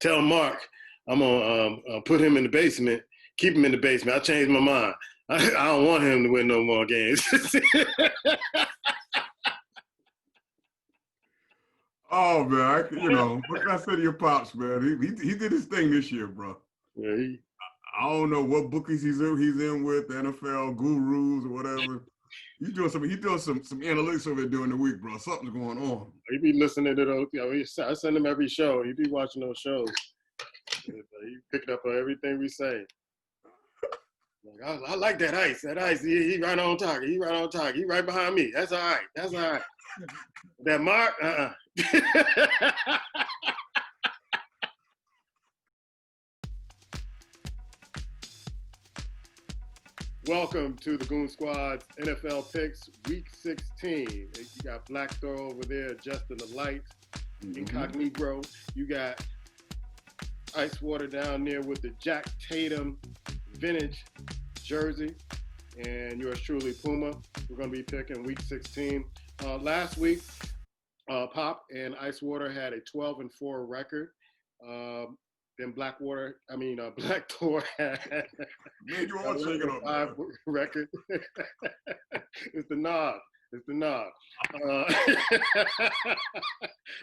tell Mark I'm going to put him in the basement, keep him in the basement. I changed my mind. I don't want him to win no more games. Oh, man, what can I say to your pops, man? He did his thing this year, bro. Yeah, I don't know what bookies he's in with, the NFL gurus or whatever. He doing some analytics over there during the week, bro. Something's going on. He be listening to those. I send him every show. He be watching those shows. He picking up on everything we say. Like, I like that ice. That ice. He right on target. He right on target. He right behind me. That's all right. That Mark. Welcome to the Goon Squad's NFL Picks Week 16. You got Black Thor over there adjusting the lights, incognito. You got Ice Water down there with the Jack Tatum vintage jersey, and yours truly, Puma. We're going to be picking Week 16. Last week, Pop and Ice Water had a 12-4 record. Then Black Thor had Man, you all shaking up. 5 record. It's the knob.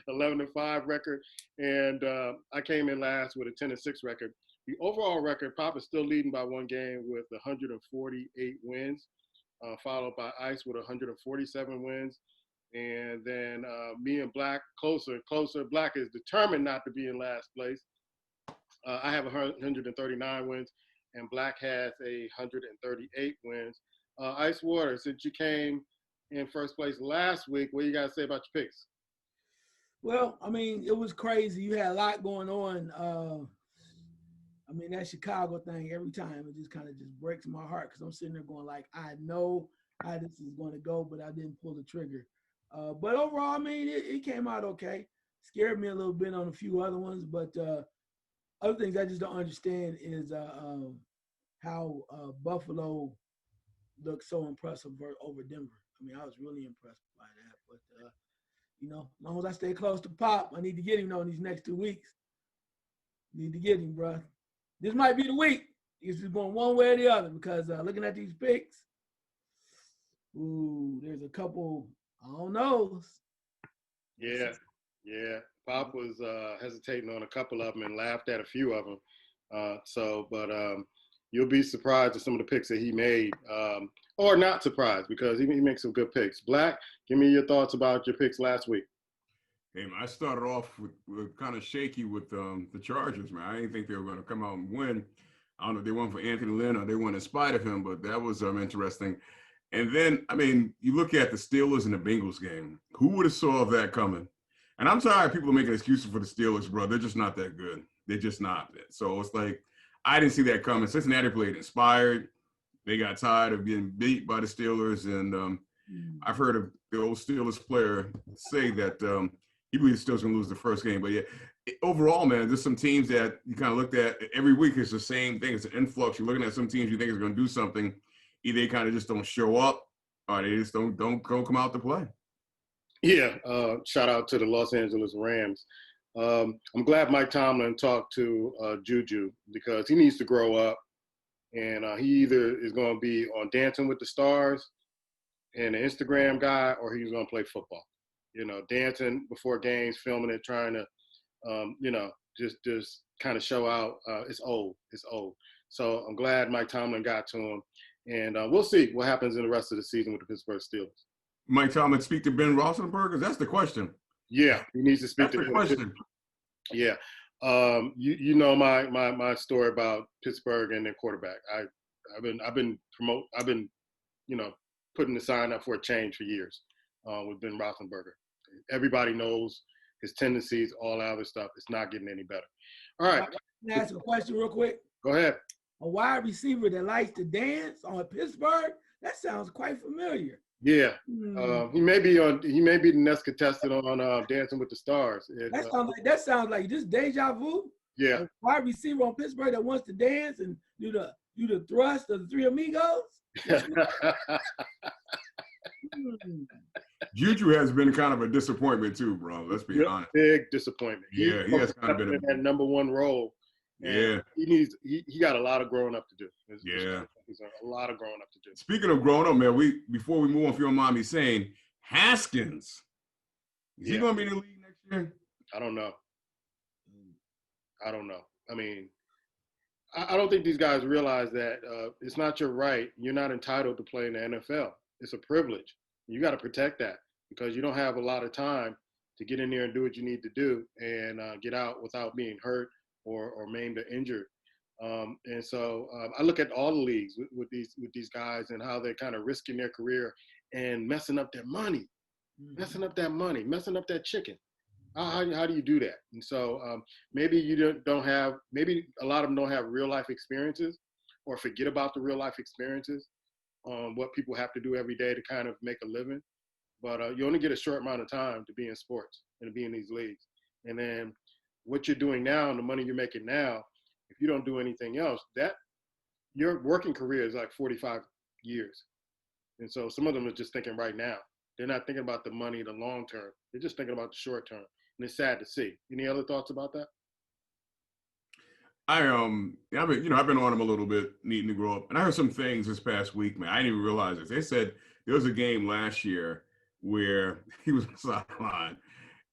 11-5 record, and I came in last with a 10-6 record. The overall record, Pop is still leading by one game with 148 wins, followed by Ice with 147 wins, and then me and Black closer. Black is determined not to be in last place. I have 139 wins, and Black has 138 wins. Ice Water, since you came in first place last week, what you got to say about your picks? Well, I mean, it was crazy. You had a lot going on. That Chicago thing, every time, it just kind of just breaks my heart because I'm sitting there going like, I know how this is going to go, but I didn't pull the trigger. But overall, I mean, it came out okay. Scared me a little bit on a few other ones, but other things I just don't understand is how Buffalo looked so impressive over Denver. I mean, I was really impressed by that. But, as long as I stay close to Pop, I need to get him in these next 2 weeks. Need to get him, bro. This might be the week. It's just going one way or the other because looking at these picks, there's a couple, I don't know. Yeah. Pop was hesitating on a couple of them and laughed at a few of them. You'll be surprised at some of the picks that he made, or not surprised because he makes some good picks. Black, give me your thoughts about your picks last week. Hey, man, I started off with kind of shaky with the Chargers, man. I didn't think they were going to come out and win. I don't know if they won for Anthony Lynn or they won in spite of him, but that was interesting. And then, I mean, you look at the Steelers and the Bengals game. Who would have saw that coming? And I'm tired of people making excuses for the Steelers, bro. They're just not that good. They're just not. So it's like, I didn't see that coming. Cincinnati played inspired. They got tired of getting beat by the Steelers. And I've heard of the old Steelers player say that he believes the Steelers going to lose the first game. But, yeah, overall, man, there's some teams that you kind of looked at. Every week it's the same thing. It's an influx. You're looking at some teams you think is going to do something. Either they kind of just don't show up or they just don't come out to play. Yeah, shout out to the Los Angeles Rams. I'm glad Mike Tomlin talked to Juju because he needs to grow up, and he either is going to be on Dancing with the Stars and an Instagram guy, or he's going to play football. Dancing before games, filming it, trying to, just kind of show out. It's old. So I'm glad Mike Tomlin got to him, and we'll see what happens in the rest of the season with the Pittsburgh Steelers. Mike Tomlin speak to Ben Roethlisberger? That's the question. Yeah, he needs to speak That's to the question. Yeah. You know my story about Pittsburgh and their quarterback. I've been putting the sign up for a change for years with Ben Roethlisberger. Everybody knows his tendencies, all that other stuff. It's not getting any better. All right. Can I ask a question real quick? Go ahead. A wide receiver that likes to dance on Pittsburgh? That sounds quite familiar. Yeah, he may be the next contestant on Dancing with the Stars. That sounds like just deja vu. Yeah, a wide receiver on Pittsburgh that wants to dance and do the thrust of the Three Amigos. Juju has been kind of a disappointment too, bro. Let's be honest. Big disappointment. Yeah, he has kind of been in that number one role. Yeah. And he got a lot of growing up to do. There's a lot of growing up to do. Speaking of growing up, man, before we move on, if you don't mind me saying, Haskins, is he going to be in the league next year? I don't know. I mean, I don't think these guys realize that it's not your right. You're not entitled to play in the NFL. It's a privilege. You got to protect that because you don't have a lot of time to get in there and do what you need to do and get out without being hurt or maimed or injured. And so I look at all the leagues with these guys and how they're kind of risking their career and messing up their money, messing up that chicken. How do you do that? And so maybe you don't have, maybe a lot of them don't have real life experiences or forget about the real life experiences, what people have to do every day to kind of make a living. But you only get a short amount of time to be in sports and to be in these leagues. And then what you're doing now and the money you're making now, if you don't do anything else, that your working career is like 45 years. And so some of them are just thinking right now. They're not thinking about the money, the long term. They're just thinking about the short term. And it's sad to see. Any other thoughts about that? I've been on him a little bit, needing to grow up. And I heard some things this past week, man. I didn't even realize this. They said there was a game last year where he was on the sideline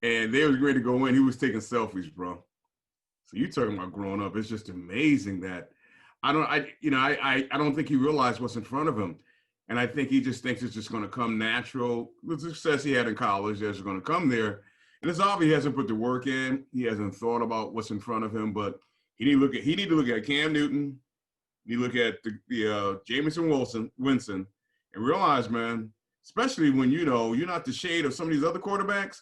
and they was ready to go in. He was taking selfies, bro. So you talking about growing up. It's just amazing that I don't think he realized what's in front of him. And I think he just thinks it's just going to come natural. The success he had in college is going to come there. And it's obvious he hasn't put the work in. He hasn't thought about what's in front of him. But he need to look at Cam Newton. He look at the Jameson Winston, and realize, man, especially when you're not the shade of some of these other quarterbacks,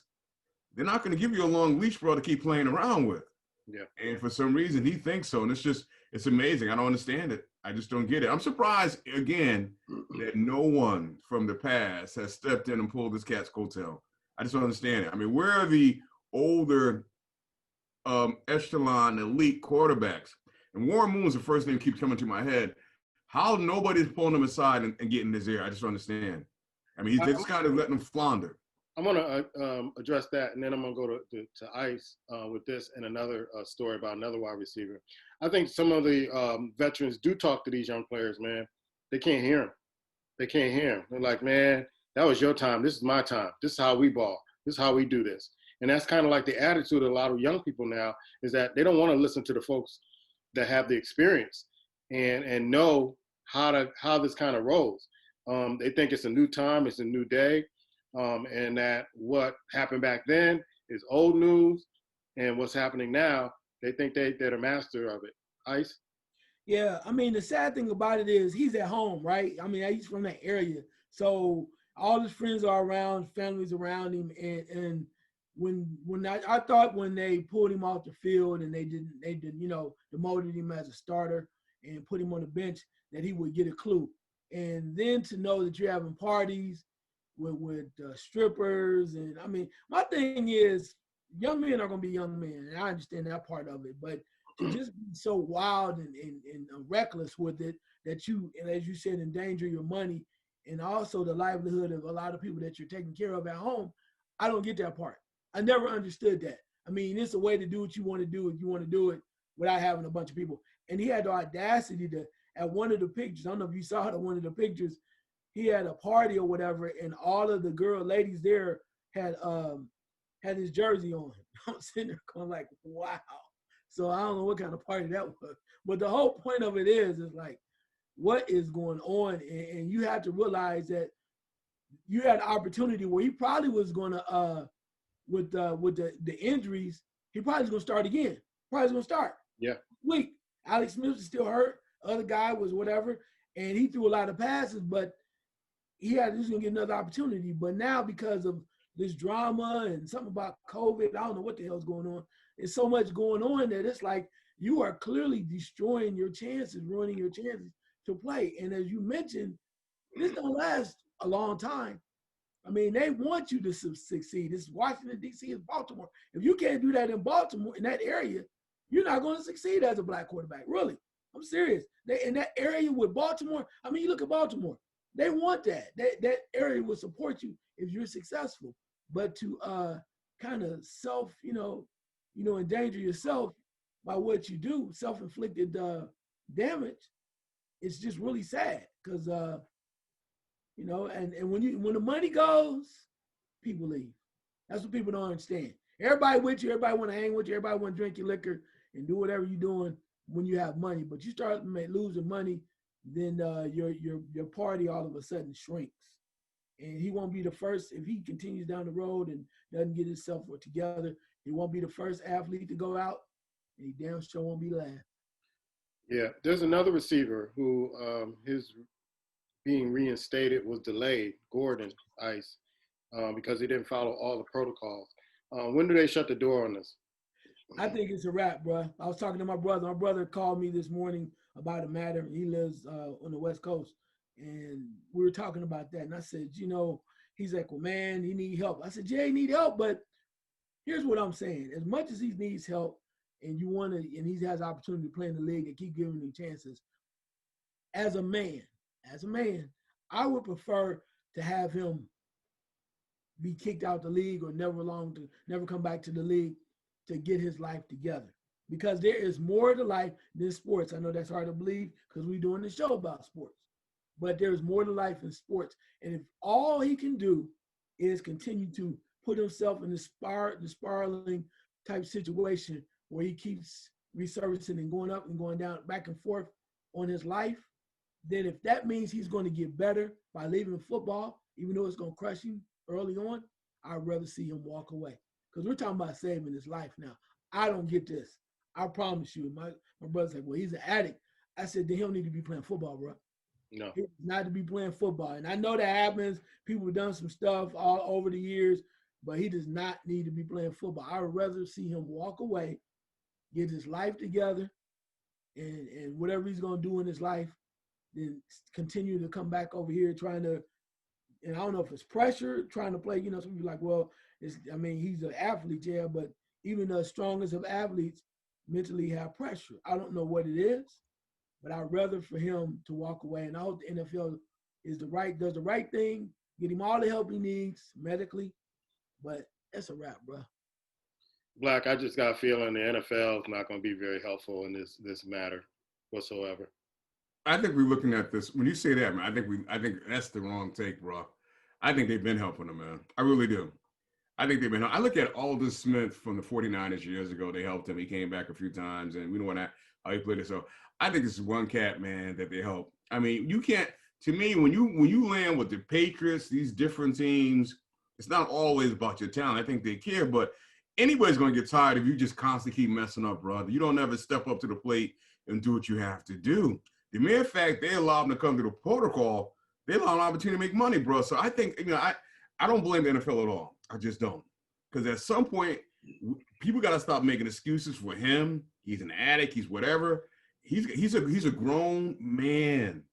they're not going to give you a long leash, bro, to keep playing around with. Yeah. And for some reason, he thinks so. And it's amazing. I don't understand it. I just don't get it. I'm surprised, again, that no one from the past has stepped in and pulled this cat's coattail. I just don't understand it. I mean, where are the older echelon elite quarterbacks? And Warren Moon's the first name that keeps coming to my head. How nobody's pulling him aside and getting his ear? I just don't understand. I mean, he's just kind of letting him flounder. I'm going to address that, and then I'm going to go to Ice with this and another story about another wide receiver. I think some of the veterans do talk to these young players, man. They can't hear them. They're like, man, that was your time. This is my time. This is how we ball. This is how we do this. And that's kind of like the attitude of a lot of young people now is that they don't want to listen to the folks that have the experience and know how this kind of rolls. They think it's a new time. It's a new day. And that what happened back then is old news, and what's happening now, they think they're the master of it. Ice? Yeah, I mean, the sad thing about it is he's at home, right? I mean, he's from that area. So all his friends are around, family's around him. And when I thought when they pulled him off the field and they demoted him as a starter and put him on the bench, that he would get a clue. And then to know that you're having parties with strippers. And I mean, my thing is young men are going to be young men. And I understand that part of it, but to just be so wild and reckless with it that you, and as you said, endanger your money and also the livelihood of a lot of people that you're taking care of at home. I don't get that part. I never understood that. I mean, it's a way to do what you want to do if you want to do it without having a bunch of people. And he had the audacity to, at one of the pictures, I don't know if you saw it at one of the pictures, he had a party or whatever, and all of the ladies there had his jersey on. I'm sitting there going like, wow. So I don't know what kind of party that was. But the whole point of it is like, what is going on? And you have to realize that you had an opportunity where he probably was going to, with the injuries, he probably was going to start again. Probably going to start. Yeah. Week. Alex Smith is still hurt. Other guy was whatever. And he threw a lot of passes, but he was going to get another opportunity. But now because of this drama and something about COVID, I don't know what the hell's going on. There's so much going on that it's like you are clearly destroying your chances, ruining your chances to play. And as you mentioned, this don't last a long time. I mean, they want you to succeed. It's Washington, D.C., it's Baltimore. If you can't do that in Baltimore, in that area, you're not going to succeed as a black quarterback. Really. I'm serious. In that area with Baltimore, I mean, you look at Baltimore. They want that. That area will support you if you're successful. But to kind of endanger yourself by what you do, self-inflicted damage, it's just really sad because and when the money goes, people leave. That's what people don't understand. Everybody with you, everybody want to hang with you, everybody want to drink your liquor and do whatever you're doing when you have money. But you start losing money, then your party all of a sudden shrinks. And he won't be the first, if he continues down the road and doesn't get himself together, he won't be the first athlete to go out, and he damn sure won't be the last. Yeah, there's another receiver who his being reinstated was delayed, Gordon Ice, because he didn't follow all the protocols. When do they shut the door on this? I think it's a wrap, bro. I was talking to my brother. My brother called me this morning about a matter. He lives on the West Coast, and we were talking about that. And I said, he's like, well, man, he need help. I said, Jay, need help, but here's what I'm saying. As much as he needs help, and he has opportunity to play in the league and keep giving him chances, as a man, I would prefer to have him be kicked out the league or never come back to the league to get his life together. Because there is more to life than sports. I know that's hard to believe because we're doing the show about sports. But there's more to life in sports. And if all he can do is continue to put himself in the spiraling type situation where he keeps resurfacing and going up and going down, back and forth on his life, then if that means he's going to get better by leaving football, even though it's going to crush him early on, I'd rather see him walk away. Because we're talking about saving his life now. I don't get this. I promise you. My brother's like, well, he's an addict. I said, then he don't need to be playing football, bro. No. He not to be playing football. And I know that happens. People have done some stuff all over the years, but he does not need to be playing football. I would rather see him walk away, get his life together, and whatever he's going to do in his life, then continue to come back over here trying to, and I don't know if it's pressure, trying to play, some people like, well, he's an athlete, yeah, but even the strongest of athletes mentally have pressure. I don't know what it is, but I'd rather for him to walk away. And I hope the NFL does the right thing, get him all the help he needs medically, but that's a wrap, bro. Black, I just got a feeling the NFL is not going to be very helpful in this matter whatsoever. I think we're looking at this. When you say that, man, I think that's the wrong take, bro. I think they've been helping him, man. I really do. I think they've been. I look at Aldon Smith from the 49ers years ago. They helped him. He came back a few times, and we know how he played it. So I think this is one cat, man, that they help. I mean, you can't. To me, when you land with the Patriots, these different teams, it's not always about your talent. I think they care, but anybody's going to get tired if you just constantly keep messing up, brother. You don't ever step up to the plate and do what you have to do. The mere fact they allow them to come to the protocol, they allow an opportunity to make money, bro. So I think, I don't blame the NFL at all. I just don't. Because at some point, people got to stop making excuses for him. He's an addict. He's whatever. He's a grown man.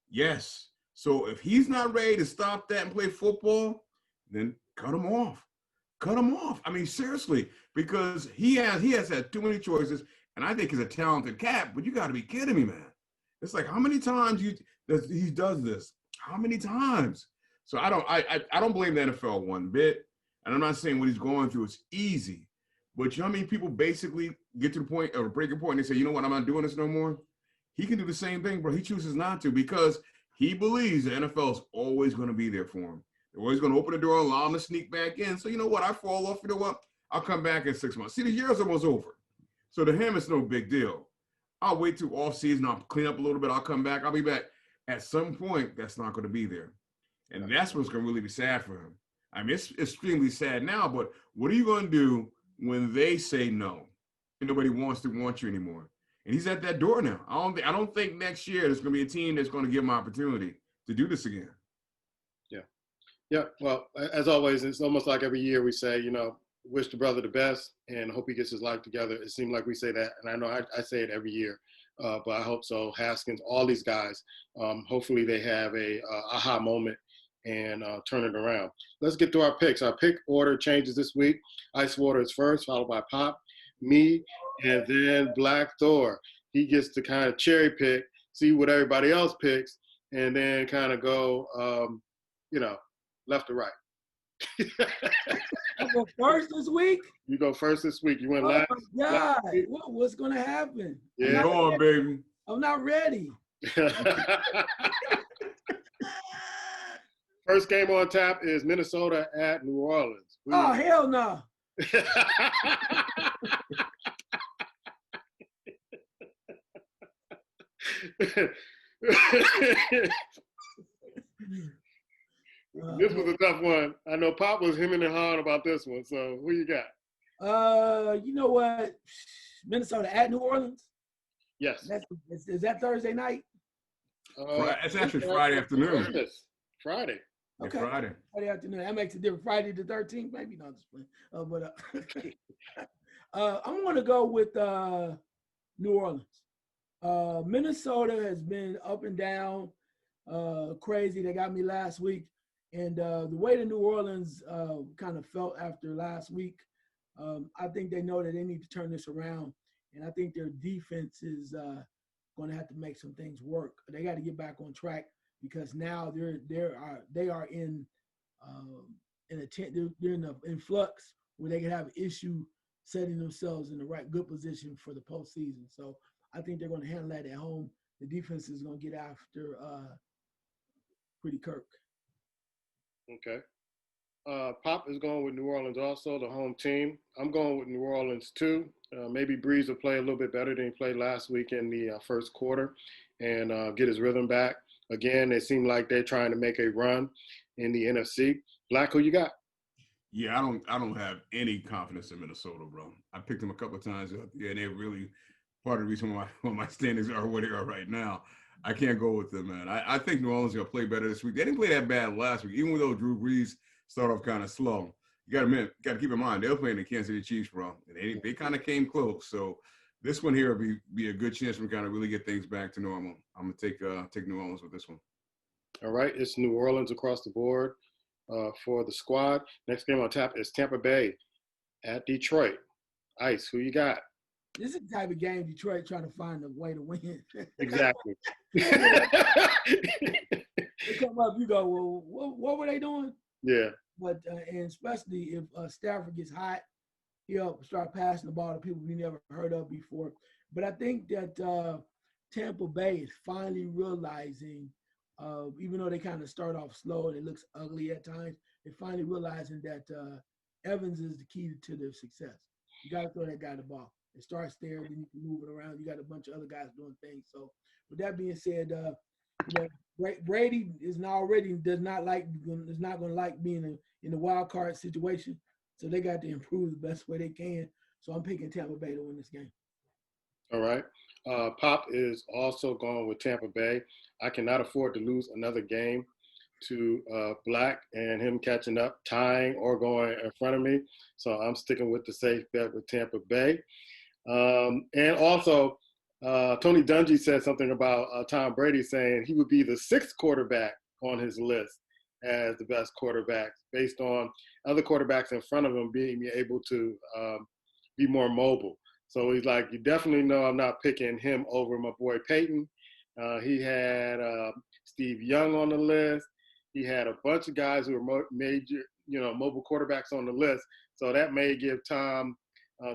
Yes. So if he's not ready to stop that and play football, then cut him off. Cut him off. I mean, seriously, because he has had too many choices, and I think he's a talented cat, but you got to be kidding me, man. It's like, how many times he does this? How many times? So I don't blame the NFL one bit. And I'm not saying what he's going through is easy. But you know how many people basically get to the point or breaking point and they say, you know what, I'm not doing this no more? He can do the same thing, bro. He chooses not to because he believes the NFL is always going to be there for him. They're always going to open the door and allow him to sneak back in. So you know what? I fall off. You know what? I'll come back in 6 months. See, the year's almost over. So to him, it's no big deal. I'll wait till off season. I'll clean up a little bit. I'll come back. I'll be back. At some point, that's not going to be there. And that's what's going to really be sad for him. I mean, it's extremely sad now, but what are you going to do when they say no and nobody wants you anymore? And he's at that door now. I don't think next year there's going to be a team that's going to give him an opportunity to do this again. Yeah. Well, as always, it's almost like every year we say, wish the brother the best and hope he gets his life together. It seems like we say that, and I know I say it every year, but I hope so. Haskins, all these guys, hopefully they have a aha moment and turn it around. Let's get to our picks. Our pick order changes this week. Ice Water is first, followed by Pop, me, and then Black Thor. He gets to kind of cherry pick, see what everybody else picks, and then kind of go, left to right. I go first this week. You go first this week. You went Oh last. my God! What's gonna happen? Yeah, go on, baby. I'm not ready. First game on tap is Minnesota at New Orleans. Oh hell no! This was a tough one. I know Pop was hemming and hawing about this one. So who you got? You know what? Minnesota at New Orleans. Yes. Is that Thursday night? It's actually Friday afternoon. Friday. Okay. Yeah, Friday afternoon. That makes it different. Friday the 13th, maybe not. But I'm going to go with New Orleans. Minnesota has been up and down, crazy. They got me last week. And the way the New Orleans kind of felt after last week, I think they know that they need to turn this around. And I think their defense is going to have to make some things work. They got to get back on track because now they are in flux where they can have an issue setting themselves in the right good position for the postseason. So I think they're going to handle that at home. The defense is going to get after Pretty Kirk. Okay. Pop is going with New Orleans also, the home team. I'm going with New Orleans too. Maybe Breeze will play a little bit better than he played last week in the first quarter and get his rhythm back. Again, they seem like they're trying to make a run in the NFC. Black, who you got? Yeah, I don't have any confidence in Minnesota, bro. I picked them a couple of times out there, and they're really part of the reason why my standings are where they are right now. I can't go with them, man. I think New Orleans is going to play better this week. They didn't play that bad last week, even though Drew Brees started off kind of slow. You got to keep in mind, they were playing the Kansas City Chiefs, bro. And they kind of came close. So this one here will be a good chance for kind of really get things back to normal. I'm going to take New Orleans with this one. All right, it's New Orleans across the board for the squad. Next game on tap is Tampa Bay at Detroit. Ice, who you got? This is the type of game Detroit trying to find a way to win. Exactly. They come up, you go, well, what were they doing? Yeah. But and especially if Stafford gets hot, he'll start passing the ball to people we never heard of before. But I think that Tampa Bay is finally realizing, even though they kind of start off slow and it looks ugly at times, they're finally realizing that Evans is the key to their success. You got to throw that guy the ball. It starts there, then you can move it around. You got a bunch of other guys doing things. So with that being said, Brady is not going to like being in the wild card situation. So they got to improve the best way they can. So I'm picking Tampa Bay to win this game. All right. Pop is also going with Tampa Bay. I cannot afford to lose another game to Black and him catching up, tying, or going in front of me. So I'm sticking with the safe bet with Tampa Bay. And also, Tony Dungy said something about Tom Brady saying he would be the sixth quarterback on his list as the best quarterback based on other quarterbacks in front of him being able to be more mobile. So he's like, you definitely know I'm not picking him over my boy Peyton. He had Steve Young on the list. He had a bunch of guys who were major, mobile quarterbacks on the list. So that may give Tom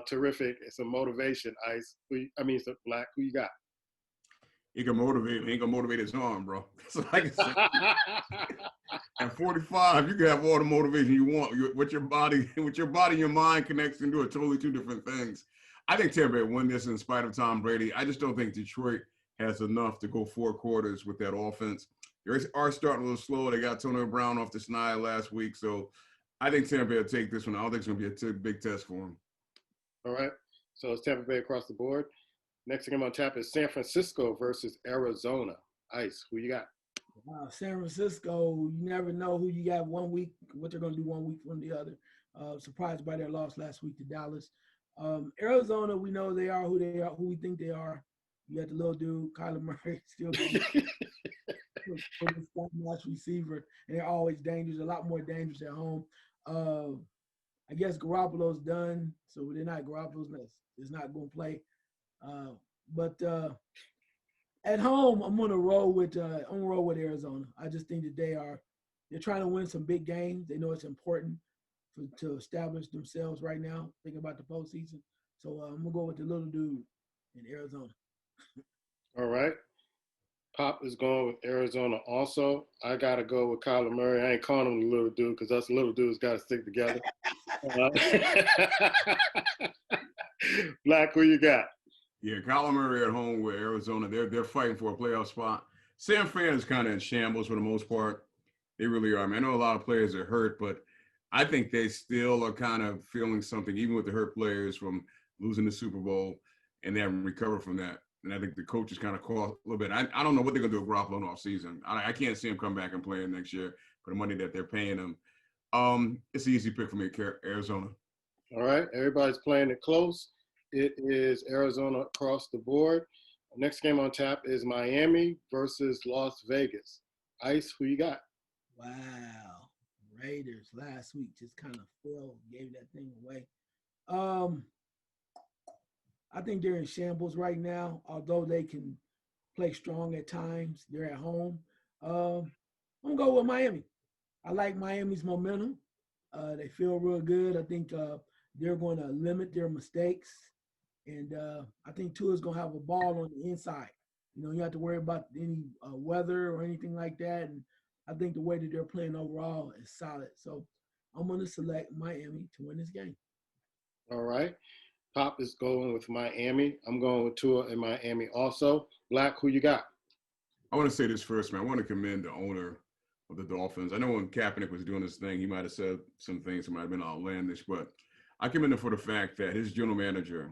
terrific some motivation. Ice, some Black. Who you got? He can motivate. He ain't gonna motivate his arm, bro. So like I said, at 45, you can have all the motivation you want. With your body, and your mind connects into totally two different things. I think Tampa Bay win this in spite of Tom Brady. I just don't think Detroit has enough to go 4 quarters with that offense. They are starting a little slow. They got Antonio Brown off the snide last week, so I think Tampa Bay will take this one. I don't think it's going to be a big test for them. All right. So it's Tampa Bay across the board. Next thing I'm on tap is San Francisco versus Arizona. Ice, who you got? San Francisco, you never know who you got 1 week, what they're going to do 1 week from the other. Surprised by their loss last week to Dallas. Arizona, we know they are who they are, who we think they are. You got the little dude, Kyler Murray, still nice receiver, and they're always dangerous, a lot more dangerous at home. I guess Garoppolo's done, so they're not Garoppolo's is not going to play. But at home, I'm gonna roll with Arizona. I just think that they are they're trying to win some big games. They know it's important to establish themselves right now, thinking about the postseason. So I'm going to go with the little dude in Arizona. All right. Pop is going with Arizona also. I got to go with Kyler Murray. I ain't calling him the little dude because us little dudes got to stick together. Black, who you got? Yeah, Kyler Murray at home with Arizona. They're fighting for a playoff spot. San Fran is kind of in shambles for the most part. They really are. I mean, I know a lot of players are hurt, but I think they still are kind of feeling something, even with the hurt players from losing the Super Bowl, and they haven't recovered from that. And I think the coach is kind of caught a little bit. I don't know what they're going to do with Garoppolo off season. I can't see him come back and play next year for the money that they're paying him. It's an easy pick for me, Arizona. All right. Everybody's playing it close. It is Arizona across the board. Next game on tap is Miami versus Las Vegas. Ice, who you got? Wow. Raiders last week just kind of gave that thing away. I think they're in shambles right now, although they can play strong at times. They're at home. I'm going to go with Miami. I like Miami's momentum. They feel real good. I think they're going to limit their mistakes. And I think Tua's going to have a ball on the inside. You don't have to worry about any weather or anything like that. And I think the way that they're playing overall is solid. So I'm going to select Miami to win this game. All right. Pop is going with Miami. I'm going with Tua and Miami also. Black, who you got? I want to say this first, man. I want to commend the owner of the Dolphins. I know when Kaepernick was doing this thing, he might have said some things that might have been outlandish, but I commend him for the fact that his general manager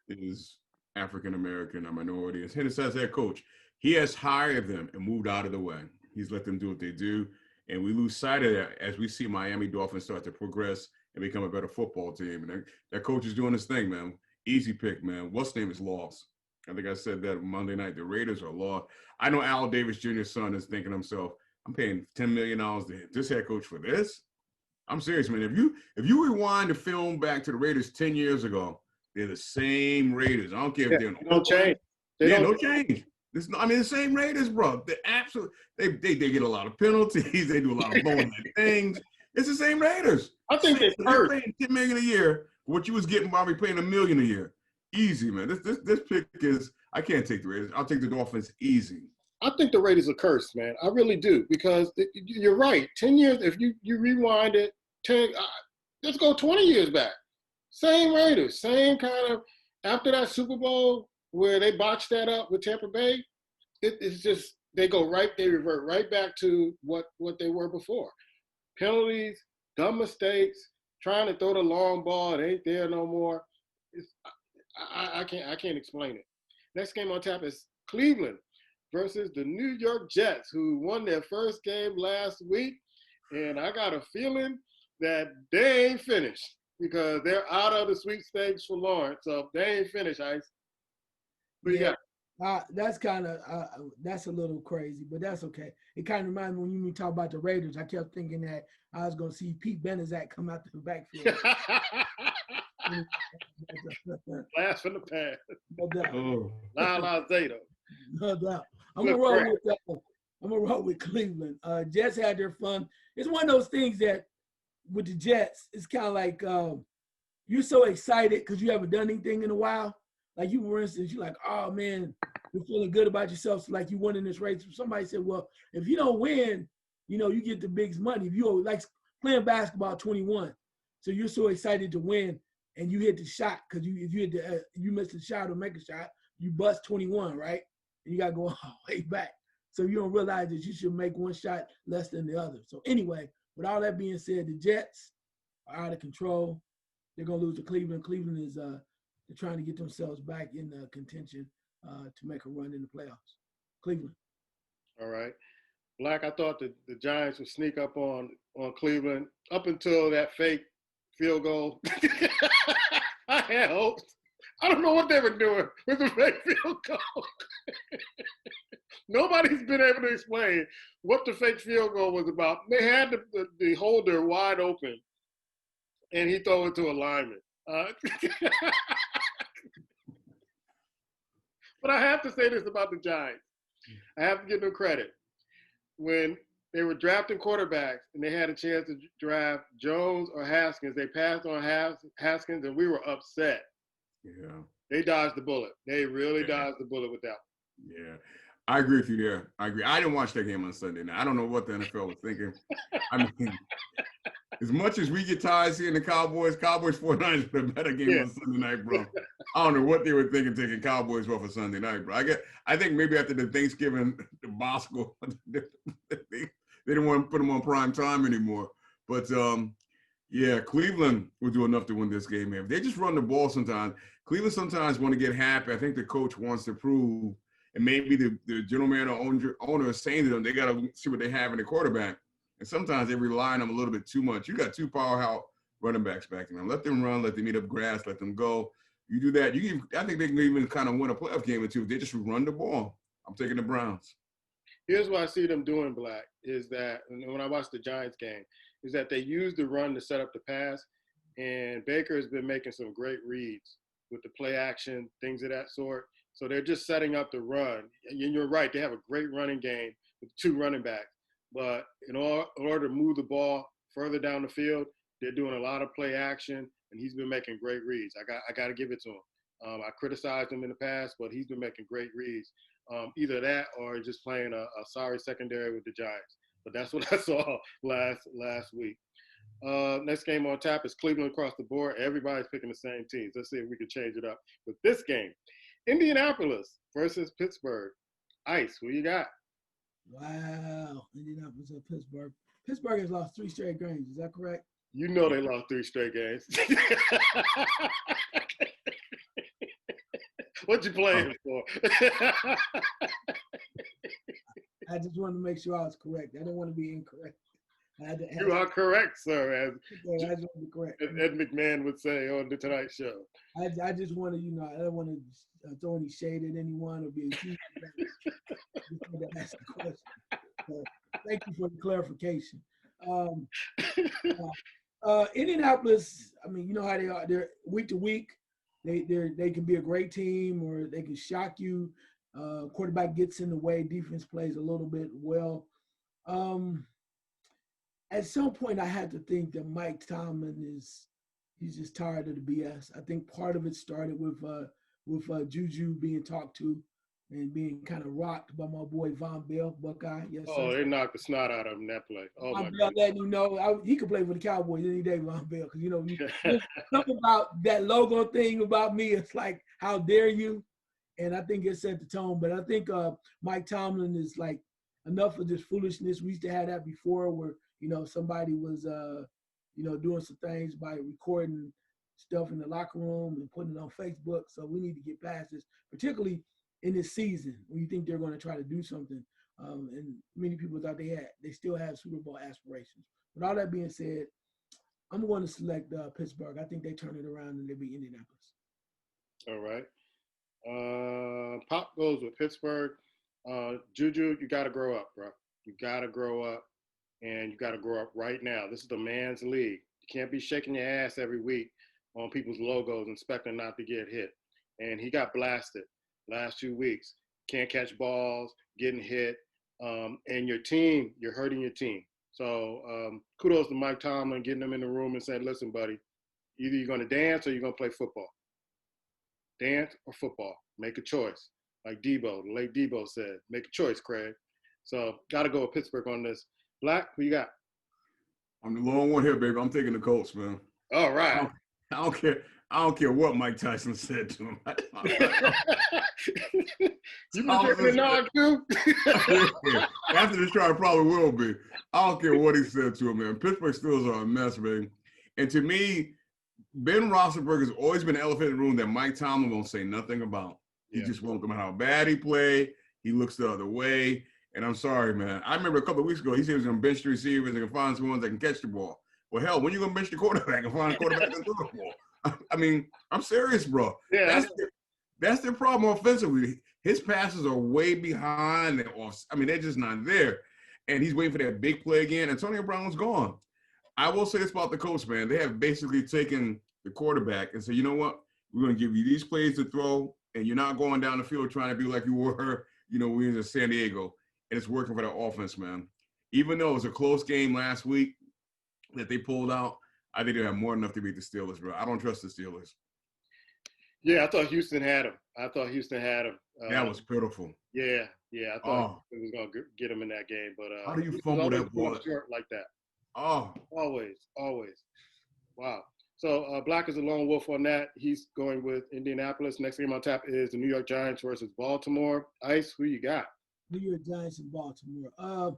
is African-American, a minority. And as head coach, he has hired them and moved out of the way. He's let them do what they do. And we lose sight of that as we see Miami Dolphins start to progress and become a better football team. And that coach is doing his thing, man. Easy pick, man. What's name is lost. I think I said that Monday night. The Raiders are lost. I know Al Davis Jr.'s son is thinking to himself, I'm paying $10 million to this head coach for this? I'm serious, man. If you rewind the film back to the Raiders 10 years ago, they're the same Raiders. I don't care if they're don't change. No change. The same Raiders, bro. They get a lot of penalties. They do a lot of blowing things. It's the same Raiders. I think they're paying $10 million a year for what you was getting while we paying $1 million a year. Easy, man. This pick is I can't take the Raiders. I'll take the Dolphins easy. I think the Raiders are cursed, man. I really do, because you're right. 10 years, if you rewind it, let's go 20 years back. Same Raiders, same kind of, after that Super Bowl where they botched that up with Tampa Bay, it's just, they revert right back to what they were before. Penalties, dumb mistakes, trying to throw the long ball, it ain't there no more. I can't explain it. Next game on tap is Cleveland versus the New York Jets, who won their first game last week. And I got a feeling that they ain't finished, because they're out of the sweepstakes for Lawrence. So they ain't finished, Ice. But yeah. That's kind of that's a little crazy, but that's okay. It kind of reminds me when you talk about the Raiders. I kept thinking that I was going to see Pete Benazak come out to the backfield. Blast from the past. No doubt. La Zeta. No doubt. I'm gonna roll with Cleveland. Jets had their fun. It's one of those things that with the Jets, it's kind of like you're so excited because you haven't done anything in a while. Like you, for instance, you're like, oh man, you're feeling good about yourself. So like you won in this race. Somebody said, well, if you don't win, you get the biggest money. If you like playing basketball 21, so you're so excited to win and you hit the shot because you missed a shot or make a shot, you bust 21, right? And you got to go all the way back. So you don't realize that you should make one shot less than the other. So anyway, with all that being said, the Jets are out of control. They're going to lose to Cleveland. Cleveland is they're trying to get themselves back in the contention to make a run in the playoffs. Cleveland. All right. Black, I thought that the Giants would sneak up on Cleveland up until that fake field goal. I had hopes. I don't know what they were doing with the fake field goal. Nobody's been able to explain what the fake field goal was about. They had the holder wide open, and he threw it to a lineman. But I have to say this about the Giants. I have to give them credit. When they were drafting quarterbacks, and they had a chance to draft Jones or Haskins. They passed on Haskins, and we were upset. Yeah. They dodged the bullet. They really dodged the bullet with that one. Yeah. I agree with you there. I agree. I didn't watch that game on Sunday night. I don't know what the NFL was thinking. I mean, as much as we get tired seeing the Cowboys 49ers put a better game on Sunday night, bro. I don't know what they were thinking taking Cowboys off for Sunday night, bro. I think maybe after the Thanksgiving debacle, they didn't want to put them on prime time anymore. But yeah, Cleveland will do enough to win this game, man. If they just run the ball sometimes, Cleveland sometimes want to get happy. I think the coach wants to prove, and maybe the general manager or owner is saying to them, they got to see what they have in the quarterback. And sometimes they rely on them a little bit too much. You got two powerhouse running backs back there. Let them run, let them eat up grass, let them go. You do that, I think they can even kind of win a playoff game or two if they just run the ball. I'm taking the Browns. Here's what I see them doing, Black, is that when I watched the Giants game, is that they use the run to set up the pass, and Baker has been making some great reads with the play action, things of that sort. So they're just setting up the run. And you're right, they have a great running game with two running backs. But in order to move the ball further down the field, they're doing a lot of play action, and he's been making great reads. I got to give it to him. I criticized him in the past, but he's been making great reads. Either that or just playing a sorry secondary with the Giants. But that's what I saw last week. Next game on tap is Cleveland across the board. Everybody's picking the same teams. Let's see if we can change it up with this game. Indianapolis versus Pittsburgh. Ice, who you got? Wow. Indianapolis or Pittsburgh. Pittsburgh has lost 3 straight games. Is that correct? You know they lost 3 straight games. What you playing for? I just wanted to make sure I was correct. I didn't want to be incorrect. You are correct, sir, as I just want to be correct. Ed McMahon would say on the Tonight Show. I just want to, I don't want to throw any shade at anyone or be accused of that. Just wanted to ask a question. So, thank you for the clarification. Indianapolis, I mean, you know how they are. They're week to week. They can be a great team or they can shock you. Quarterback gets in the way. Defense plays a little bit well. At some point, I had to think that Mike Tomlin he's just tired of the BS. I think part of it started with Juju being talked to and being kind of rocked by my boy Von Bell, Buckeye. Yes, oh, they knocked the snot out of him that play. Oh, Von Bell letting you know he could play for the Cowboys any day, Von Bell. Because, something about that logo thing about me, it's like, how dare you? And I think it set the tone. But I think Mike Tomlin is like, enough of this foolishness. We used to have that before where, somebody was, doing some things by recording stuff in the locker room and putting it on Facebook. So we need to get past this, particularly in this season when you think they're going to try to do something. And many people thought they still have Super Bowl aspirations. With all that being said, I'm going to select Pittsburgh. I think they turn it around and they'll be Indianapolis. All right. Pop goes with Pittsburgh. Juju, you got to grow up, bro. You got to grow up, and you got to grow up right now. This is the man's league. You can't be shaking your ass every week on people's logos and expecting not to get hit. And he got blasted last 2 weeks. Can't catch balls, getting hit. And your team, you're hurting your team. So kudos to Mike Tomlin getting them in the room and saying, listen, buddy, either you're going to dance or you're going to play football. Dance or football. Make a choice. Like the late Debo said, make a choice, Craig. So got to go with Pittsburgh on this. Black, who you got? I'm the lone one here, baby. I'm taking the Colts, man. All right. I don't care. I don't care what Mike Tyson said to him. You been taking the knock too? After this trial, probably will be. I don't care what he said to him, man. Pittsburgh Steelers are a mess, man. And to me, Ben Roethlisberger has always been an elephant in the room that Mike Tomlin won't say nothing about. He just won't come out how bad he played. He looks the other way. And I'm sorry, man. I remember a couple of weeks ago, he said he was going to bench the receivers and find some ones that can catch the ball. Well, hell, when you going to bench the quarterback and find a quarterback that can throw the ball? I mean, I'm serious, bro. Yeah. That's their problem offensively. His passes are way behind. They're just not there. And he's waiting for that big play again. Antonio Brown's gone. I will say this about the Colts, man. They have basically taken the quarterback and said, you know what? We're going to give you these plays to throw, and you're not going down the field trying to be like you were, when you was in San Diego. And it's working for the offense, man. even though it was a close game last week that they pulled out, I think they have more than enough to beat the Steelers, bro. I don't trust the Steelers. Yeah, I thought Houston had him. That was pitiful. Yeah. I thought it was going to get him in that game. But how do you Houston's fumble always that ball? short like that. Oh. Always. Wow. So Black is a lone wolf on that. He's going with Indianapolis. Next game on tap is the New York Giants versus Baltimore. Ice, who you got? New York Giants and Baltimore.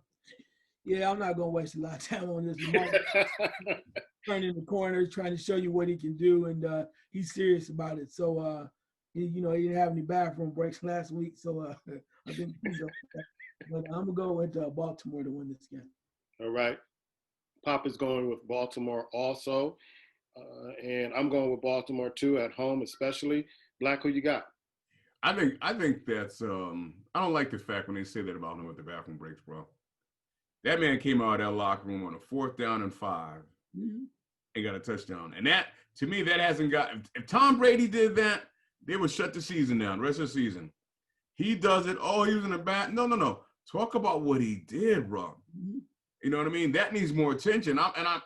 Yeah, I'm not gonna waste a lot of time on this. Turning the corners, trying to show you what he can do, and he's serious about it. So, he didn't have any bathroom breaks last week, so I think he's okay. But I'm gonna go with Baltimore to win this game. All right. Pop is going with Baltimore also, and I'm going with Baltimore too at home, especially. Black, who you got? I think that's I don't like the fact when they say that about him with the bathroom breaks, bro. That man came out of that locker room on a 4th down and 5 and got a touchdown. And that, to me, that hasn't got – if Tom Brady did that, they would shut the season down, rest of the season. He does it. Oh, he was in the back. No. Talk about what he did, bro. You know what I mean? That needs more attention.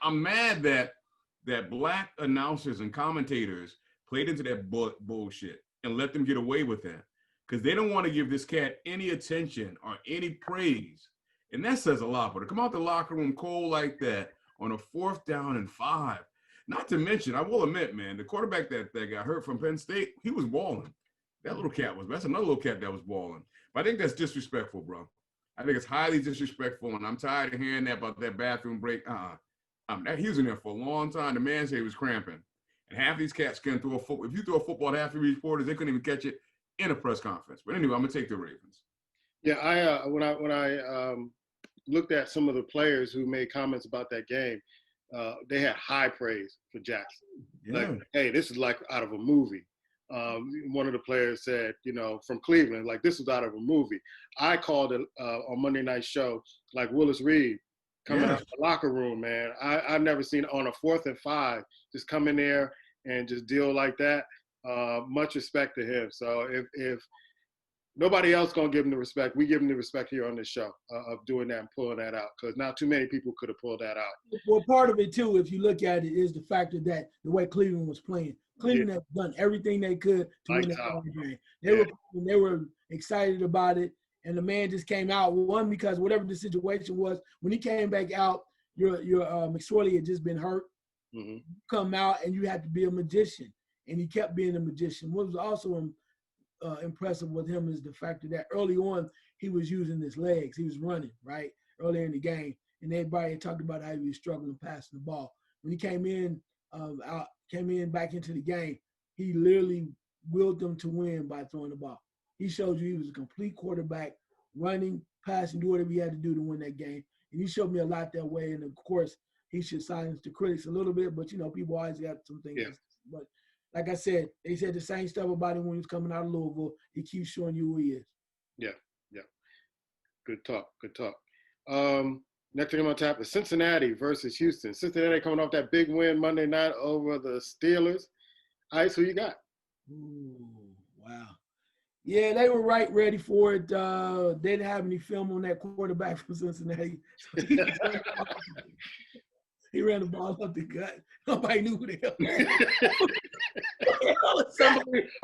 I'm mad that black announcers and commentators played into that bullshit and let them get away with that because they don't want to give this cat any attention or any praise. And that says a lot. But to come out the locker room cold like that on a 4th down and 5, not to mention, I will admit, man, the quarterback that got hurt from Penn State, he was balling. That's another little cat that was balling. But I think that's disrespectful, bro. I think it's highly disrespectful, and I'm tired of hearing that about that bathroom break. He was in there for a long time. The man said he was cramping. And half these cats can throw a football. If you throw a football at half the reporters, they couldn't even catch it in a press conference. But anyway, I'm going to take the Ravens. Yeah, when I looked at some of the players who made comments about that game, they had high praise for Jackson. Yeah. Like, hey, this is like out of a movie. One of the players said, from Cleveland, like this was out of a movie. I called it on Monday Night Show, like Willis Reed coming out of the locker room, man. I've never seen on a 4th and 5 just come in there and just deal like that. Much respect to him. So if nobody else gonna give him the respect, we give him the respect here on this show of doing that and pulling that out, because not too many people could have pulled that out. Well, part of it too, if you look at it, is the factor that the way Cleveland was playing. Cleveland has done everything they could to win that game. They were excited about it, and the man just came out. One, because whatever the situation was, when he came back out, your McSorley had just been hurt. Mm-hmm. Come out and you had to be a magician, and he kept being a magician. What was also impressive with him is the fact that early on he was using his legs. He was running right earlier in the game, and everybody talked about how he was struggling passing the ball. When he came in back into the game, he literally willed them to win by throwing the ball. He showed you he was a complete quarterback, running, passing, do whatever he had to do to win that game. And he showed me a lot that way. And of course, he should silence the critics a little bit, but people always got some things. Yeah. But like I said, they said the same stuff about him when he was coming out of Louisville. He keeps showing you who he is. Yeah. Good talk. Next game on tap is Cincinnati versus Houston. Cincinnati coming off that big win Monday night over the Steelers. Ice, who you got? Ooh, wow. Yeah, they were ready for it. They didn't have any film on that quarterback from Cincinnati. So he ran the ball up the gut. Nobody knew who the hell.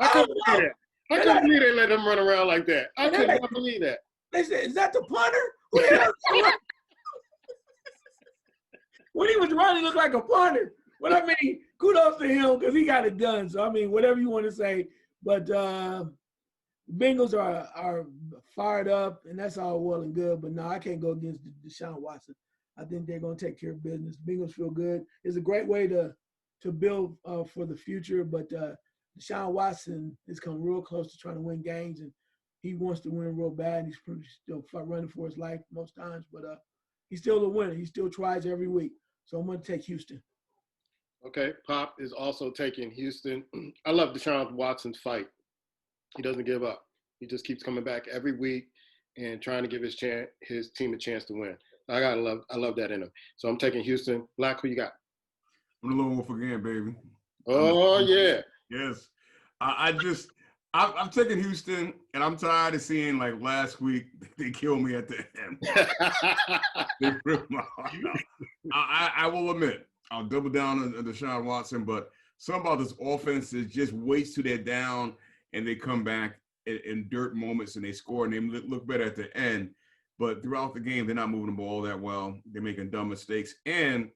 I couldn't believe they let him run around like that. I could not believe that. They said, "Is that the punter?" Who the hell is that? When he was running, he looked like a punter. But I mean, kudos to him because he got it done. So I mean, whatever you want to say, but Bengals are fired up, and that's all well and good. But no, I can't go against Deshaun Watson. I think they're going to take care of business. Bengals feel good. It's a great way to build for the future. But Deshaun Watson has come real close to trying to win games, and he wants to win real bad. He's pretty still running for his life most times, but he's still a winner. He still tries every week. So I'm going to take Houston. Okay, Pop is also taking Houston. I love Deshaun Watson's fight. He doesn't give up. He just keeps coming back every week and trying to give his team a chance to win. I love that in him. So I'm taking Houston. Black, who you got? I'm a lone wolf again, baby. Oh, yeah. Yes. I'm taking Houston, and I'm tired of seeing like last week they killed me at the end. They ripped my heart out. I will admit, I'll double down on Deshaun Watson, but some about this offense is just waits till they're down and they come back in dirt moments and they score and they look better at the end. But throughout the game, they're not moving the ball that well. They're making dumb mistakes. And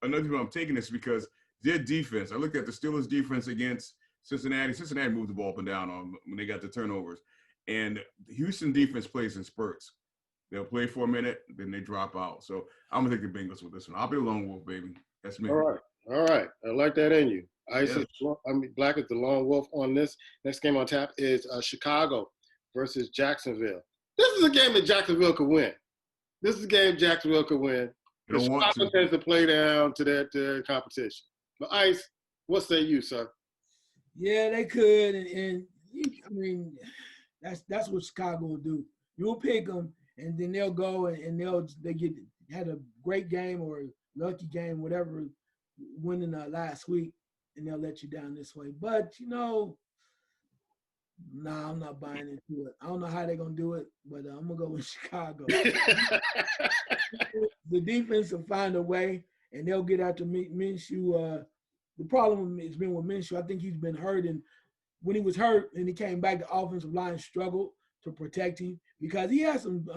another reason I'm taking this because their defense, I looked at the Steelers' defense against Cincinnati. Cincinnati moved the ball up and down when they got the turnovers. And the Houston defense plays in spurts. They'll play for a minute, then they drop out. So I'm going to take the Bengals with this one. I'll be a lone wolf, baby. That's me. All right. I like that in you. Yes. Black is the lone wolf on this. Next game on tap is Chicago versus Jacksonville. This is a game that Jacksonville could win. Chicago tends to play down to their competition. But Ice, what say you, sir? Yeah, they could, I mean, that's what Chicago will do. You'll pick them, and then they'll go and they had a great game or lucky game, whatever, winning last week, and they'll let you down this way. But I'm not buying into it. I don't know how they're gonna do it, but I'm gonna go with Chicago. The defense will find a way, and they'll get after Minshew. The problem has been with Minshew. I think he's been hurt, and when he was hurt and he came back, the offensive line struggled to protect him because he has some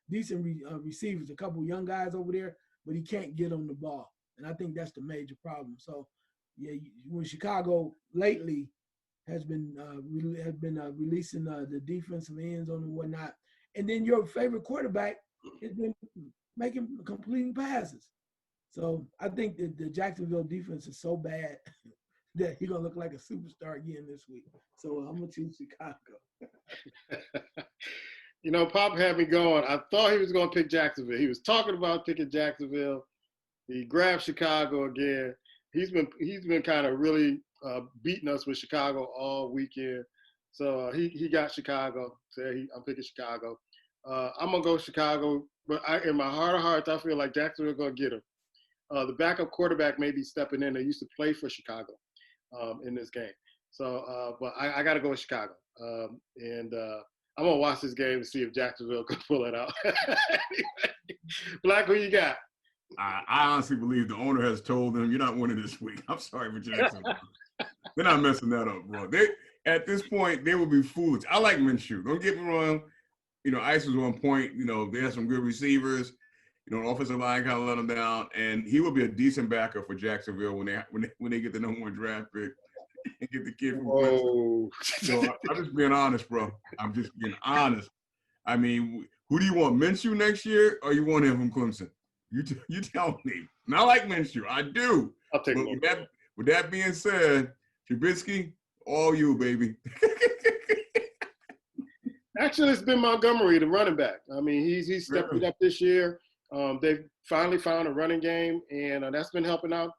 decent receivers, a couple young guys over there, but he can't get on the ball, and I think that's the major problem. So, yeah, when Chicago lately has been releasing the defensive ends on and whatnot, and then your favorite quarterback has been completing passes. So I think that the Jacksonville defense is so bad that he's gonna look like a superstar again this week. So I'm gonna choose Chicago. Pop had me going. I thought he was gonna pick Jacksonville. He was talking about picking Jacksonville. He grabbed Chicago again. He's been kind of really beating us with Chicago all weekend. So he got Chicago. So I'm picking Chicago. I'm gonna go Chicago, but in my heart of hearts, I feel like Jacksonville gonna get him. The backup quarterback may be stepping in. They used to play for Chicago in this game. So, but I got to go with Chicago. And I'm going to watch this game to see if Jacksonville can pull it out. Black, who you got? I honestly believe the owner has told them, you're not winning this week. I'm sorry for Jacksonville. They're not messing that up, bro. At this point, they would be foolish. I like Minshew. Don't get me wrong. Ice was on point. They have some good receivers. Offensive line kind of let him down, and he will be a decent backer for Jacksonville when they get the number 1 draft pick and get the kid from Clemson. So I'm just being honest, bro. I'm just being honest. I mean, who do you want, Minshew next year, or you want him from Clemson? You tell me. And I like Minshew. I do. I'll take it. With that being said, Trubisky, all you, baby. Actually, it's been Montgomery, the running back. I mean, he's stepped it up this year. They've finally found a running game, and that's been helping out,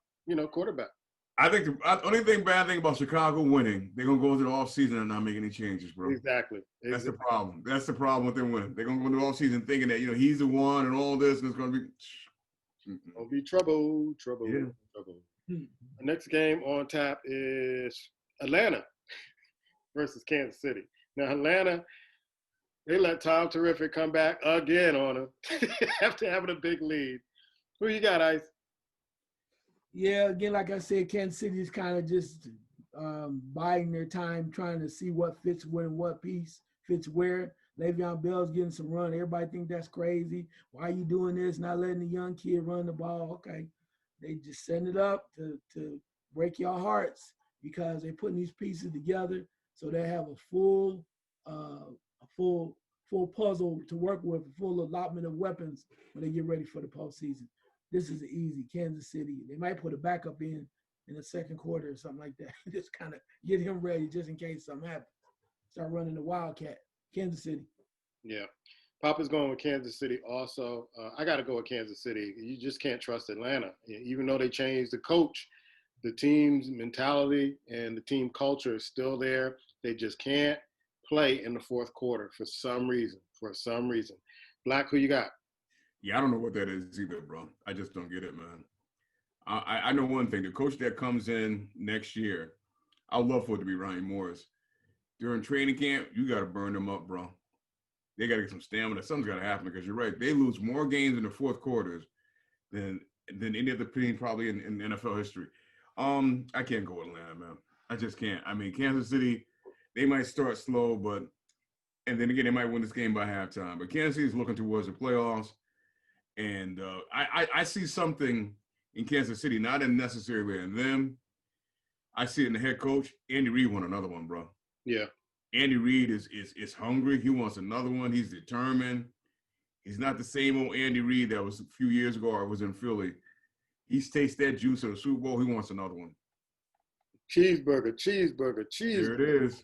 quarterback. I think the only bad thing about Chicago winning, they're going to go into the offseason and not make any changes, bro. Exactly. That's the problem. That's the problem with them winning. They're going to go into the offseason thinking that, he's the one and all this, and it's going to be – It'll be trouble. Yeah. The next game on tap is Atlanta versus Kansas City. Now, Atlanta – they let Tom Terrific come back again on him after having a big lead. Who you got, Ice? Yeah, again, like I said, Kansas City is kind of just biding their time, trying to see what fits when, what piece fits where. Le'Veon Bell's getting some run. Everybody think that's crazy. Why are you doing this? Not letting the young kid run the ball. Okay, they just setting it up to break your hearts because they're putting these pieces together so they have a full puzzle to work with, a full allotment of weapons when they get ready for the postseason. This is easy. Kansas City, they might put a backup in the second quarter or something like that. Just kind of get him ready just in case something happens. Start running the Wildcat. Kansas City. Yeah. Papa's going with Kansas City also. I got to go with Kansas City. You just can't trust Atlanta. Even though they changed the coach, the team's mentality and the team culture is still there. They just can't play in the fourth quarter for some reason. Black, who you got? Yeah, I don't know what that is either, bro. I just don't get it, man. I know one thing. The coach that comes in next year, I'd love for it to be Ryan Morris. during training camp, you got to burn them up, bro. They got to get some stamina. Something's got to happen because you're right. They lose more games in the fourth quarters than any other team probably in NFL history. I can't go with Atlanta, man. I just can't. I mean, Kansas City, they might start slow, and then again, they might win this game by halftime. But Kansas City is looking towards the playoffs, and I see something in Kansas City, not necessarily in them. I see it in the head coach. Andy Reid won another one, bro. Yeah. Andy Reid is hungry. He wants another one. He's determined. He's not the same old Andy Reid that was a few years ago or was in Philly. He's tasted that juice of the Super Bowl. He wants another one. Cheeseburger. There it is.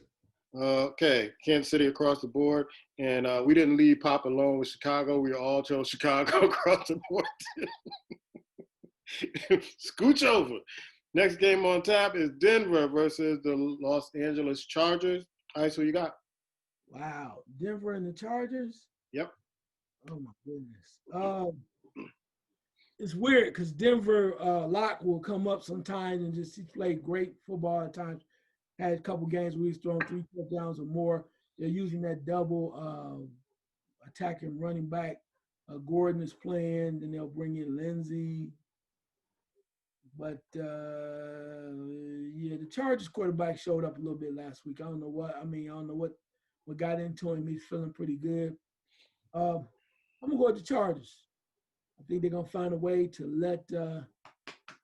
Okay, Kansas City across the board. And we didn't leave Pop alone with Chicago. We all chose Chicago across the board. Scooch over. Next game on tap is Denver versus the Los Angeles Chargers. Ice, who you got? Wow. Denver and the Chargers? Yep. Oh, my goodness. It's weird because Denver Locke will come up sometimes and he played great football at times. Had a couple games where he's thrown 3 touchdowns or more. They're using that double attacking running back. Gordon is playing, then they'll bring in Lindsey. But, the Chargers quarterback showed up a little bit last week. I don't know what got into him. He's feeling pretty good. I'm going to go with the Chargers. I think they're going to find a way to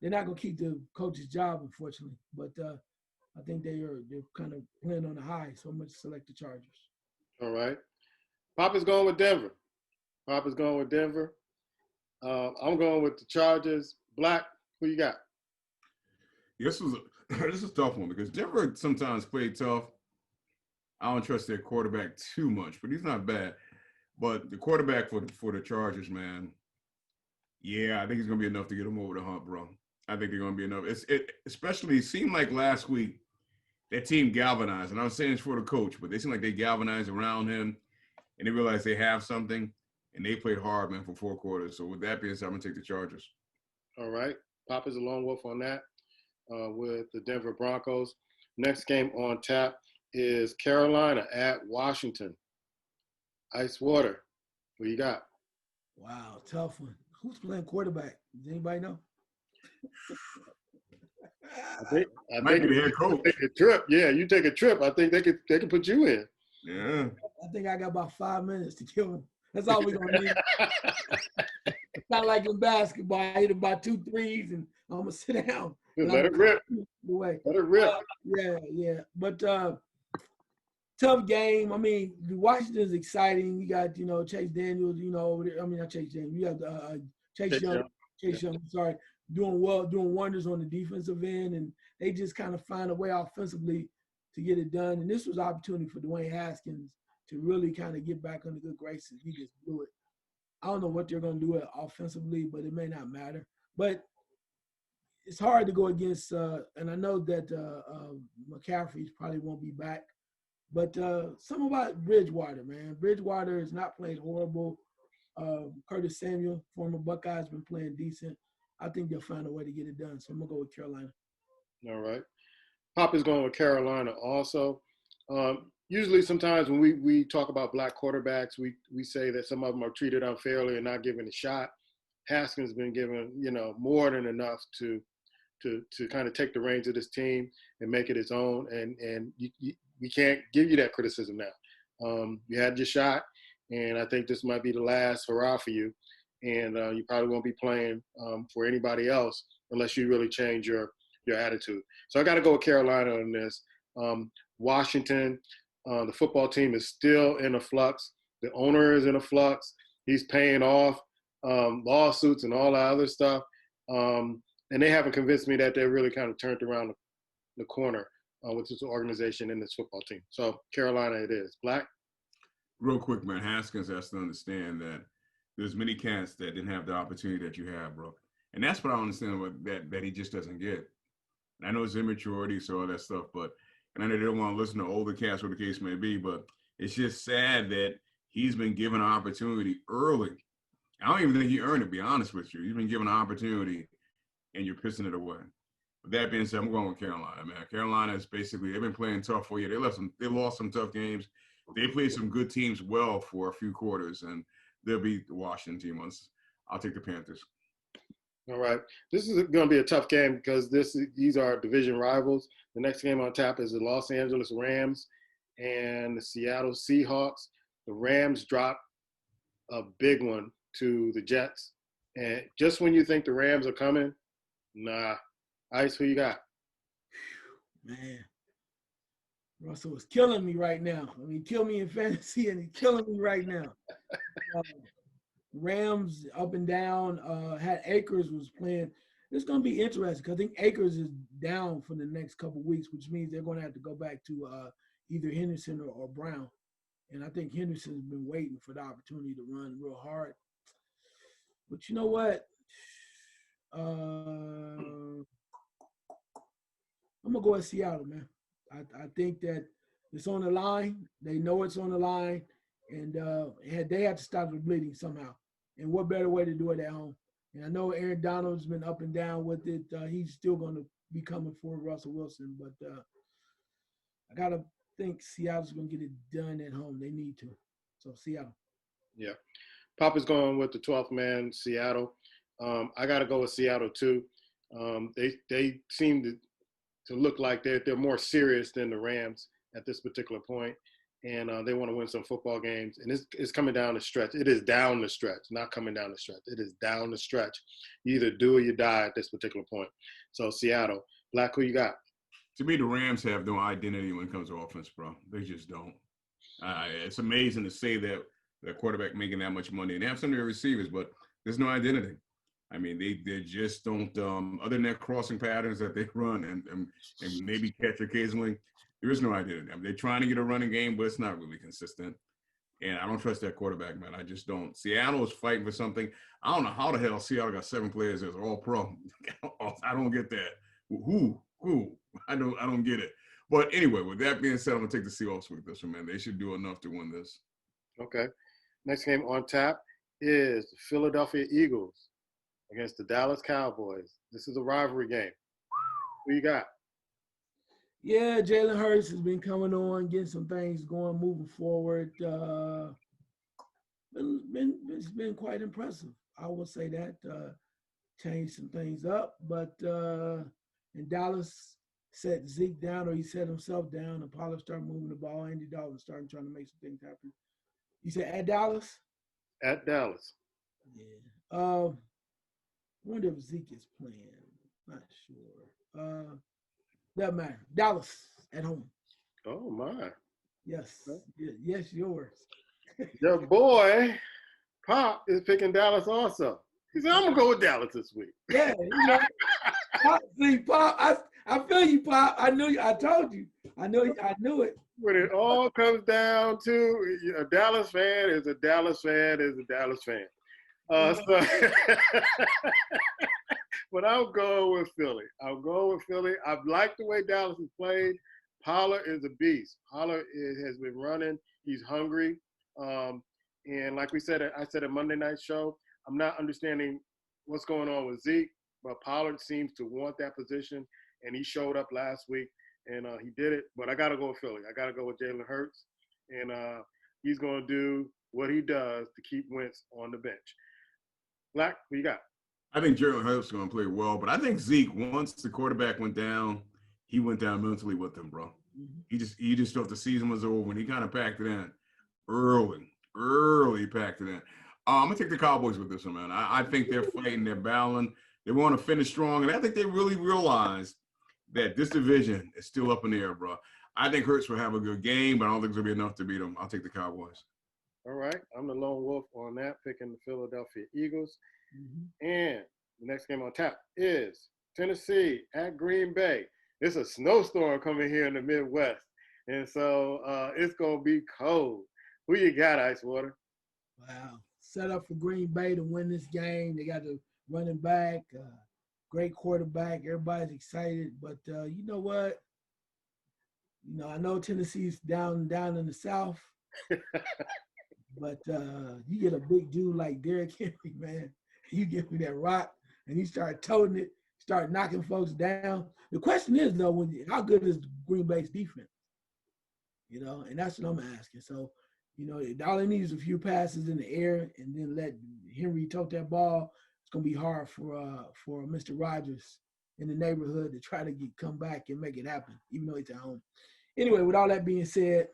they're not going to keep the coach's job, unfortunately. But I think they're kind of playing on the high, so I'm going to select the Chargers. All right. Pop is going with Denver. I'm going with the Chargers. Black, who you got? This is a tough one because Denver sometimes play tough. I don't trust their quarterback too much, but he's not bad. But the quarterback for the Chargers, man, yeah, I think he's going to be enough to get him over the hump, bro. I think they're going to be enough. Especially, it seemed like last week that team galvanized, and I was saying it's for the coach, but they seem like they galvanized around him, and they realized they have something, and they played hard, man, for 4 quarters. So with that being said, I'm going to take the Chargers. All right. Pop is a lone wolf on that with the Denver Broncos. Next game on tap is Carolina at Washington. Ice Water, who you got? Wow, tough one. Who's playing quarterback? Does anybody know? I think Might be the head coach. Take a trip. Yeah, you take a trip. I think they could put you in. Yeah. I think I got about 5 minutes to kill him. That's all we're gonna need. It's not like in basketball. I hit about 2 threes and I'm gonna sit down. Let it rip. Let it rip. Yeah. But tough game. I mean, Washington's exciting. You got Chase Daniels. Not Chase Daniels. You got Chase Young. Chase Young. Sorry, doing wonders on the defensive end, and they just kind of find a way offensively to get it done. And this was an opportunity for Dwayne Haskins to really kind of get back under good graces. He just blew it. I don't know what they're going to do offensively, but it may not matter. But it's hard to go against, and I know that McCaffrey probably won't be back. But something about Bridgewater, man. Bridgewater is not playing horrible. Curtis Samuel, former Buckeye, has been playing decent. I think they'll find a way to get it done. So I'm going to go with Carolina. All right. Pop is going with Carolina also. Usually sometimes when we talk about black quarterbacks, we say that some of them are treated unfairly and not given a shot. Haskins has been given, more than enough to kind of take the reins of this team and make it his own. And we can't give you that criticism now. You had your shot, and I think this might be the last hurrah for you. And you probably won't be playing for anybody else unless you really change your attitude. So I got to go with Carolina on this. Washington, the football team is still in a flux. The owner is in a flux. He's paying off lawsuits and all that other stuff. And they haven't convinced me that they're really kind of turned around the corner with this organization and this football team. So Carolina it is. Black? Real quick, man, Haskins has to understand that there's many cats that didn't have the opportunity that you have, bro. And that's what I understand that he just doesn't get. And I know it's immaturity, so all that stuff, and I know they don't want to listen to older cats, whatever the case may be, but it's just sad that he's been given an opportunity early. I don't even think he earned it, to be honest with you. He's been given an opportunity, and you're pissing it away. With that being said, I'm going with Carolina, man. Carolina is basically, they've been playing tough for you. They lost some tough games. They played some good teams well for a few quarters, and they'll beat the Washington team once. I'll take the Panthers. All right. This is going to be a tough game because these are division rivals. The next game on tap is the Los Angeles Rams and the Seattle Seahawks. The Rams dropped a big one to the Jets. And just when you think the Rams are coming, nah. Ice, who you got? Man, Russell is killing me right now. I mean, he killed me in fantasy, and he's killing me right now. Rams up and down. Had Akers was playing. It's going to be interesting because I think Akers is down for the next couple of weeks, which means they're going to have to go back to either Henderson or Brown. And I think Henderson's been waiting for the opportunity to run real hard. But you know what? I'm going to go with Seattle, man. I think that it's on the line. They know it's on the line. And they have to stop the bleeding somehow. And what better way to do it at home? And I know Aaron Donald's been up and down with it. He's still going to be coming for Russell Wilson. But I got to think Seattle's going to get it done at home. They need to. So, Seattle. Yeah. Papa's going with the 12th man, Seattle. I got to go with Seattle, too. They seem to look like they're more serious than the Rams at this particular point. And they want to win some football games. And it's coming down the stretch. It is down the stretch, not coming down the stretch. It is down the stretch. You either do or you die at this particular point. So, Seattle. Black, who you got? To me, the Rams have no identity when it comes to offense, bro. They just don't. It's amazing to say that the quarterback making that much money. And they have some of their receivers, but there's no identity. I mean, they just don't, other than that crossing patterns that they run and maybe catch occasionally, there is no identity. I mean, they're trying to get a running game, but it's not really consistent. And I don't trust that quarterback, man. I just don't. Seattle is fighting for something. I don't know how the hell Seattle got 7 players that's all pro. I don't get that. Who? I don't get it. But anyway, with that being said, I'm going to take the Seahawks with this one, man. They should do enough to win this. Okay. Next game on tap is the Philadelphia Eagles against the Dallas Cowboys. This is a rivalry game. Who you got? Yeah, Jalen Hurts has been coming on, getting some things going, moving forward. It's been quite impressive. I will say that. Changed some things up, but in Dallas set Zeke down, or he set himself down, and Pollard started moving the ball. Andy Dalton started trying to make some things happen. You said at Dallas? At Dallas. Yeah. I wonder if Zeke is playing. Not sure. Doesn't matter. Dallas at home. Oh, my. Yes. Yes, yours. Your boy, Pop, is picking Dallas also. He said, I'm going to go with Dallas this week. Yeah, Pop, I feel you, Pop. I knew you. I told you. I knew it. When it all comes down to a Dallas fan is a Dallas fan is a Dallas fan. But I'll go with Philly. I like the way Dallas has played. Pollard is a beast. Pollard has been running. He's hungry. And like I said at Monday Night Show, I'm not understanding what's going on with Zeke, but Pollard seems to want that position, and he showed up last week, and he did it. But I got to go with Philly. I got to go with Jalen Hurts, and he's going to do what he does to keep Wentz on the bench. Black, what you got? I think Jalen Hurts is going to play well, but I think Zeke, once the quarterback went down, he went down mentally with him, bro. Mm-hmm. He just thought the season was over, and he kind of packed it in early packed it in. I'm going to take the Cowboys with this one, man. I think they're fighting, they're battling. They want to finish strong, and I think they really realize that this division is still up in the air, bro. I think Hurts will have a good game, but I don't think it's going to be enough to beat them. I'll take the Cowboys. All right. I'm the lone wolf on that, picking the Philadelphia Eagles. Mm-hmm. And the next game on tap is Tennessee at Green Bay. It's a snowstorm coming here in the Midwest, and so it's going to be cold. Who you got, Icewater? Wow. Set up for Green Bay to win this game. They got the running back, great quarterback. Everybody's excited. But you know what? I know Tennessee's down in the South. But you get a big dude like Derrick Henry, man. You give me that rock, and he start toting it start knocking folks down. The question is though, how good is Green Bay's defense? And that's what I'm asking. So, all they need is a few passes in the air and then let Henry tote that ball. It's gonna be hard for Mr. Rogers in the neighborhood to try to come back and make it happen, even though he's at home. Anyway, with all that being said,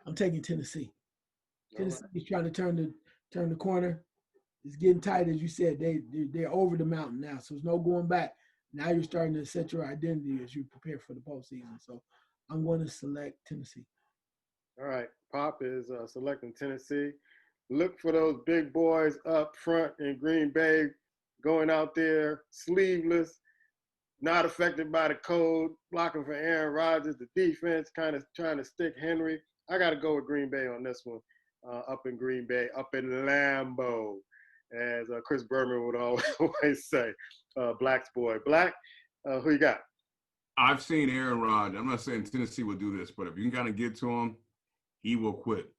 I'm taking Tennessee. Tennessee is trying to turn the corner. It's getting tight, as you said. They're over the mountain now, so there's no going back. Now you're starting to set your identity as you prepare for the postseason. So I'm going to select Tennessee. All right, Pop is selecting Tennessee. Look for those big boys up front in Green Bay, going out there sleeveless, not affected by the cold, blocking for Aaron Rodgers. The defense kind of trying to stick Henry. I got to go with Green Bay on this one. Up in Green Bay, up in Lambeau, as Chris Berman would always say. Black's boy. Black, who you got? I've seen Aaron Rodgers. I'm not saying Tennessee will do this, but if you can kind of get to him, he will quit.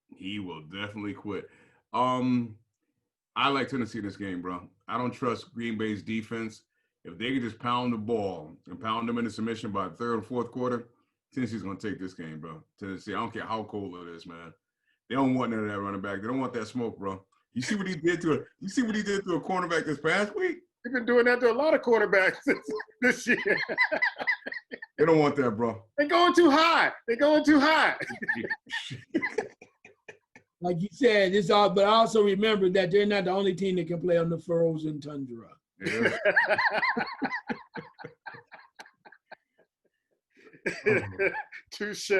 He will definitely quit. I like Tennessee in this game, bro. I don't trust Green Bay's defense. If they can just pound the ball and pound them into submission by the third and fourth quarter, Tennessee's going to take this game, bro. Tennessee, I don't care how cold it is, man. They don't want none of that running back. They don't want that smoke, bro. You see what he did to a cornerback this past week? He's been doing that to a lot of quarterbacks this year. They don't want that, bro. They're going too high. Like you said, it's all. But also remember that they're not the only team that can play on the frozen tundra. Yeah. Touche.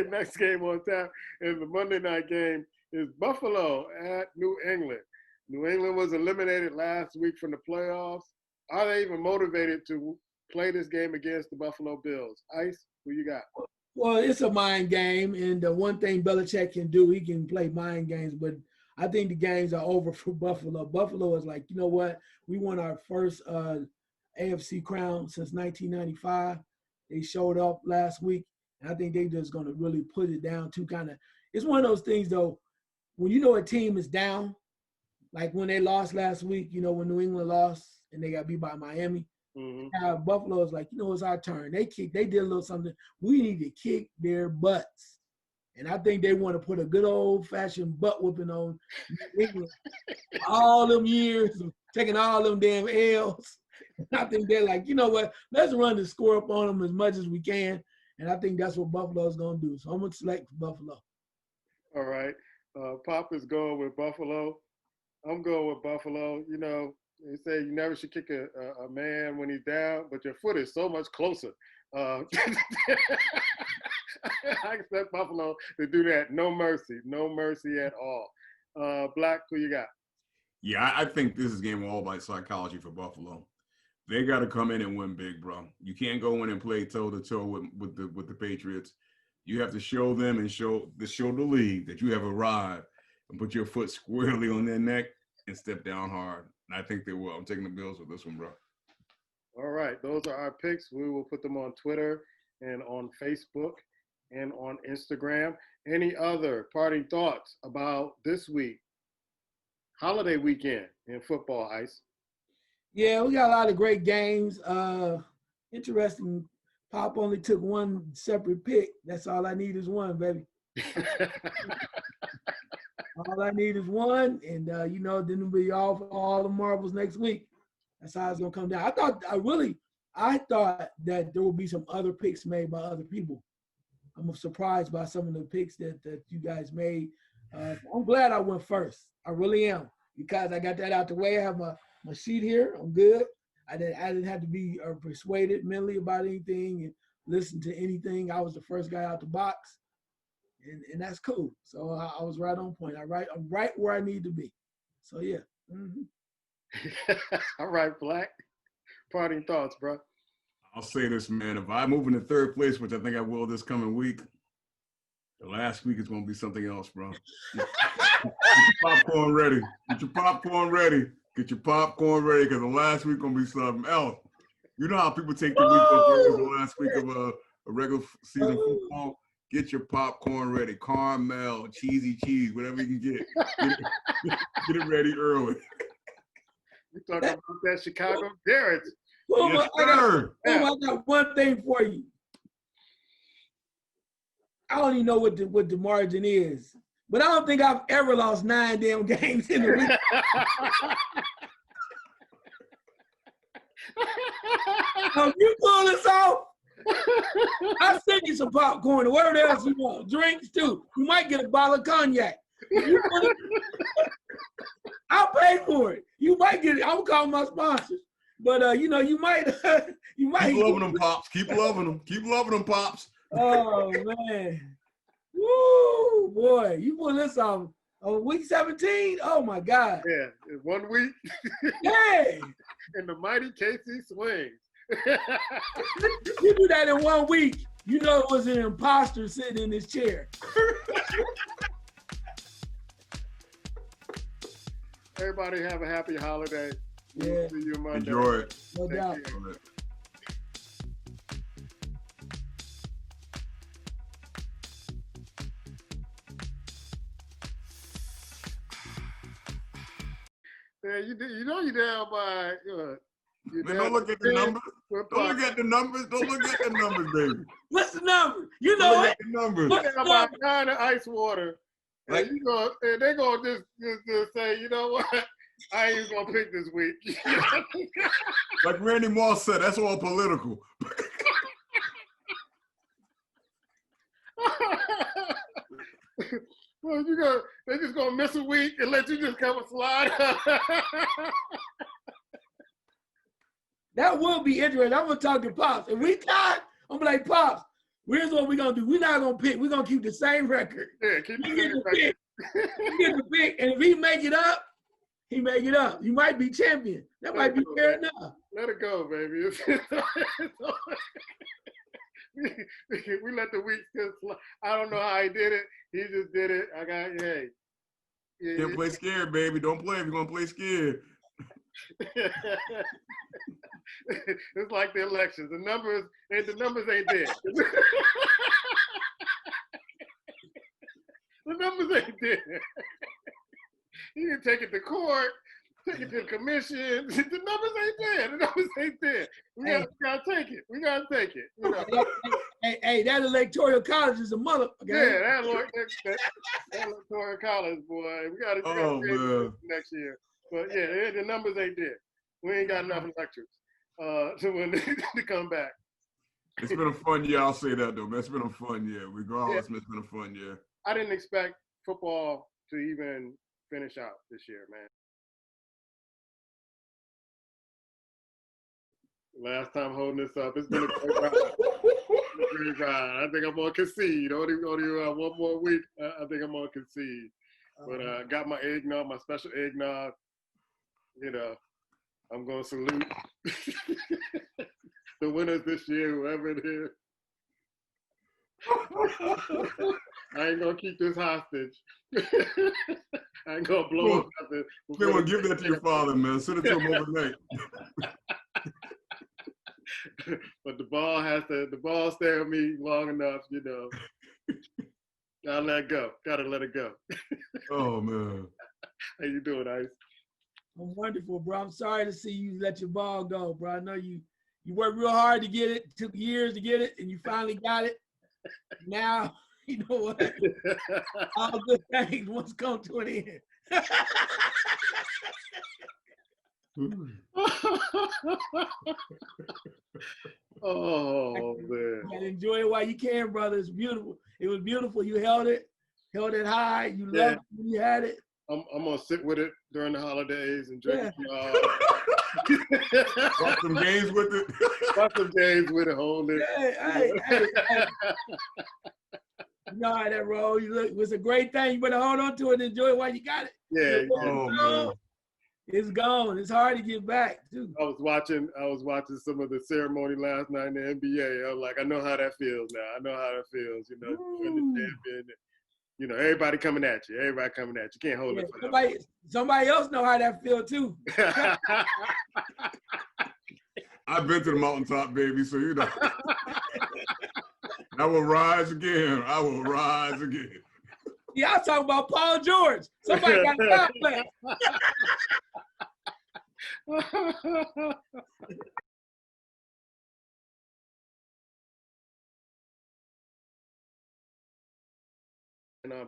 Next game on tap is the Monday night game is Buffalo at New England. New England was eliminated last week from the playoffs. Are they even motivated to play this game against the Buffalo Bills? Ice, who you got? Well, it's a mind game, and the one thing Belichick can do, he can play mind games, but I think the games are over for Buffalo. Buffalo is like, you know what? We won our first AFC crown since 1995. They showed up last week, and I think they're just going to really put it down to kind of – it's one of those things, though, when you know a team is down, like when they lost last week, when New England lost and they got beat by Miami, Buffalo is like, it's our turn. They did a little something. We need to kick their butts. And I think they want to put a good old-fashioned butt whooping on New England all them years of taking all them damn L's. I think they're like, you know what? Let's run the score up on them as much as we can. And I think that's what Buffalo is going to do. So I'm going to select Buffalo. All right. Pop is going with Buffalo. I'm going with Buffalo. They say you never should kick a man when he's down, but your foot is so much closer. I expect Buffalo to do that. No mercy at all. Black, who you got? Yeah, I think this is a game all by psychology for Buffalo. They got to come in and win big, bro. You can't go in and play toe-to-toe with the Patriots. You have to show them and show the league that you have arrived and put your foot squarely on their neck and step down hard. And I think they will. I'm taking the Bills with this one, bro. All right. Those are our picks. We will put them on Twitter and on Facebook and on Instagram. Any other parting thoughts about this week, holiday weekend in football, Ice? Yeah, we got a lot of great games. Interesting. Pop only took one separate pick. That's all I need is one, baby. All I need is one, and then we'll be off all the marbles next week. That's how it's gonna come down. I thought that there will be some other picks made by other people. I'm surprised by some of the picks that you guys made. I'm glad I went first. I really am, because I got that out the way. I have my sheet here. I'm good. I didn't have to be persuaded mentally about anything and listen to anything. I was the first guy out the box, and that's cool. So I was right on point. I'm right where I need to be. So yeah. Mm-hmm. All right, Black. Parting thoughts, bro. I'll say this, man. If I move into third place, which I think I will this coming week, the last week is going to be something else, bro. Get your popcorn ready. Get your popcorn ready. Get your popcorn ready, because the last week going to be something else. You know how people take the week off the last week of a regular season football? Get your popcorn ready. Caramel, cheesy cheese, whatever you can get. Get it ready early. You talking about that Chicago Garrett? Puma, Yes, I got one thing for you. I don't even know what the margin is, but I don't think I've ever lost 9 damn games in a week. You pull this off, I'll send you some popcorn or whatever else you want. Drinks too. You might get a bottle of cognac. I'll pay for it. You might get it. I'm calling my sponsors. But you might Keep loving them, Pops. Keep loving them. Keep loving them, Pops. Oh man. Woo boy. You pull this off on week 17? Oh my God. Yeah, in 1 week. Hey. And the mighty KC swings. You do that in 1 week, you know it was an imposter sitting in his chair. Everybody have a happy holiday. Yeah. See you Monday. Enjoy it. No doubt. Yeah, you know you're down by. Man, don't look at the numbers. Don't look at the numbers. Don't look at the numbers, baby. What's the number? You know it. The numbers. You're down by 9 of ice water. Like, And they're going to just say, you know what? I ain't going to pick this week. like Randy Moss said, that's all political. Well, they're just going to miss a week and let you just come and slide. That will be interesting. I'm gonna talk to Pops. If we tie, I'm like, Pops, here's what we're gonna do. We're not gonna pick. We're gonna keep the same record. Yeah, keep He the get same the record. pick. He get the pick, and if he make it up, he make it up. You might be champion. That might be fair enough. Let it go, baby. We let the week just slide. I don't know how he did it. He just did it. Hey. Yeah, Can't play scared, baby. Don't play if you're gonna play scared. It's like the elections. The numbers ain't there. The numbers ain't there. You can take it to court, take it to the commission. The numbers ain't there. The numbers ain't there. We gotta take it. We gotta take it. You know? Hey, that electoral college is a mother. Yeah, that electoral college, boy. We gotta change next year. But yeah, the numbers ain't there. We ain't got enough electors to when to come back. It's been a fun year. I'll say that though, man. It's been a fun year. Regardless, it's been a fun year. I didn't expect football to even finish out this year, man. Last time holding this up, it's been a great ride. Great ride. I think I'm gonna concede. Only 1 more week. I think I'm gonna concede. But got my eggnog, my special eggnog. You know, I'm gonna salute the winners this year, whoever it is. I ain't gonna keep this hostage. I ain't gonna blow up nothing. You want to give that to your father, man. Send it to him overnight. But the ball stay with me long enough, you know. Gotta let it go. Gotta let it go. Oh man. How you doing, Ice? I'm wonderful, bro. I'm sorry to see you let your ball go, bro. I know you worked real hard to get it. It took years to get it, and you finally got it. Now, you know what? All good things once come to an end. Oh man! And enjoy it while you can, brother. It's beautiful. It was beautiful. You held it high. You loved it when you had it. I'm gonna sit with it during the holidays and drink it. Watch some games with it. Watch some games with it. Hold it. Hey. You know how that roll. It was a great thing. You better hold on to it and enjoy it while you got it. Yeah. Man. It's gone. It's hard to get back, too. I was watching some of the ceremony last night in the NBA. I was like, I know how that feels now. I know how that feels. You know, you're the champion. You know, everybody coming at you. Everybody coming at you. Can't hold it forever. Somebody else know how that feels too. I've been to the mountaintop, baby, so you know. I will rise again. I will rise again. Yeah, I was talking about Paul George. Somebody got a complex. And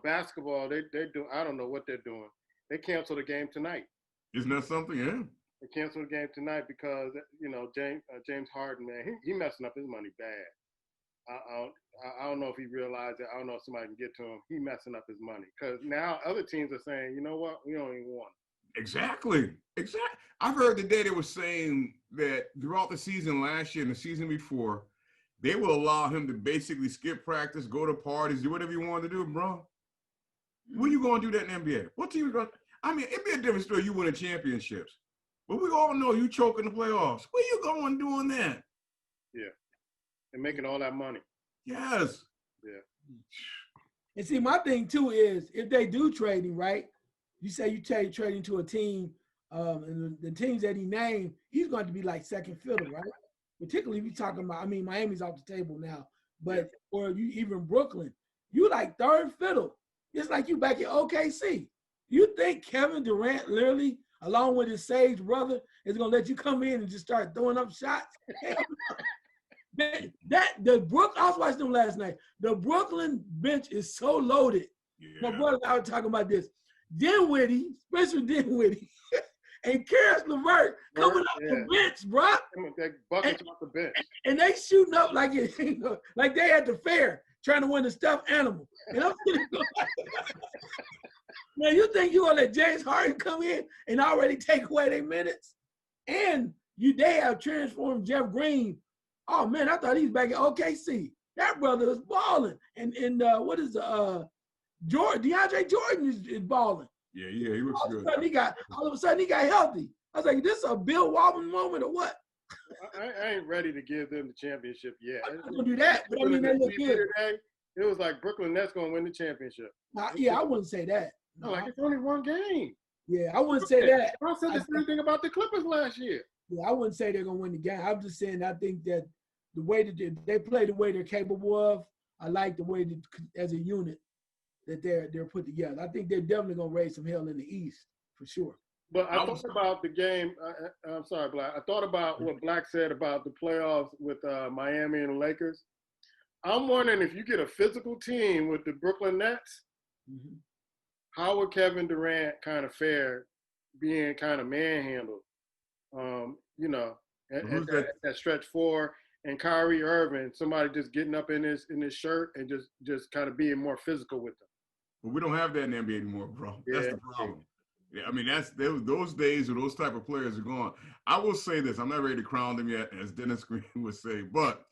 basketball, they do. I don't know what they're doing. They canceled the game tonight. Isn't that something? Yeah. They canceled the game tonight because James Harden, man, he messing up his money bad. I don't know if he realized it. I don't know if somebody can get to him. He messing up his money because now other teams are saying, you know what, we don't even want him. Exactly. I've heard today they were saying that throughout the season last year and the season before, they will allow him to basically skip practice, go to parties, do whatever you want to do, bro. When you going to do that in the NBA? What team you going to? I mean, it'd be a different story you winning championships. But we all know you choking the playoffs. Where you going doing that? Yeah. And making all that money. Yes. Yeah. And see, my thing too is if they do trade him, right? You say you trading to a team, and the teams that he named, he's going to be like second fiddle, right? Particularly if you're talking about, I mean, Miami's off the table now, but or you even Brooklyn, you like third fiddle. It's like you back in OKC. You think Kevin Durant literally, along with his Sage brother, is gonna let you come in and just start throwing up shots? I was watching them last night. The Brooklyn bench is so loaded. Yeah. My brother and I were talking about this. Dinwiddie, Spencer Dinwiddie, and Karis LeVert coming off the bench, bro. They buckets off the bench. And they shooting up like like they at the fair trying to win the stuffed animal. And I'm now you think you gonna let James Harden come in and already take away their minutes? And they have transformed Jeff Green. Oh man, I thought he's back at OKC. That brother is balling. And what is DeAndre Jordan is balling. Yeah, he looks good. All of a sudden he got healthy. I was like, this is a Bill Walton moment or what? I ain't ready to give them the championship yet. I'm not gonna do that, but I mean they look good. It was like Brooklyn Nets gonna win the championship. Yeah, I wouldn't say that. No, like it's only one game. Yeah, I wouldn't say that. I said the same thing about the Clippers last year. Yeah, I wouldn't say they're gonna win the game. I'm just saying I think that the way that they play the way they're capable of, I like the way that as a unit that they're put together. I think they're definitely gonna raise some hell in the East for sure. But I thought about the game. I'm sorry, Black. I thought about what Black said about the playoffs with Miami and the Lakers. I'm wondering if you get a physical team with the Brooklyn Nets, how would Kevin Durant kind of fare being kind of manhandled? At that stretch four, and Kyrie Irving, somebody just getting up in his shirt and just kind of being more physical with them. But we don't have that in the NBA anymore, bro. Yeah. That's the problem. Yeah, I mean, those days or those type of players are gone. I will say this. I'm not ready to crown them yet, as Dennis Green would say, but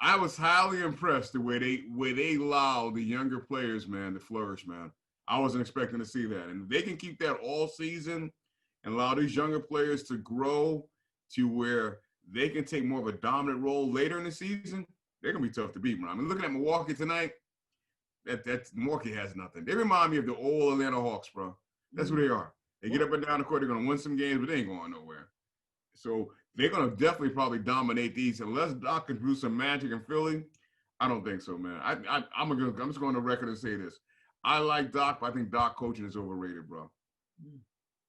I was highly impressed the way they allow the younger players, man, to flourish, man. I wasn't expecting to see that. And if they can keep that all season and allow these younger players to grow to where they can take more of a dominant role later in the season, they're going to be tough to beat, man. I mean, looking at Milwaukee tonight, that Milwaukee has nothing. They remind me of the old Atlanta Hawks, bro. That's who they are. They get up and down the court. They're going to win some games, but they ain't going nowhere. So they're going to definitely probably dominate these. Unless Doc can do some magic in Philly, I don't think so, man. I'm just going on record and say this. I like Doc, but I think Doc coaching is overrated, bro.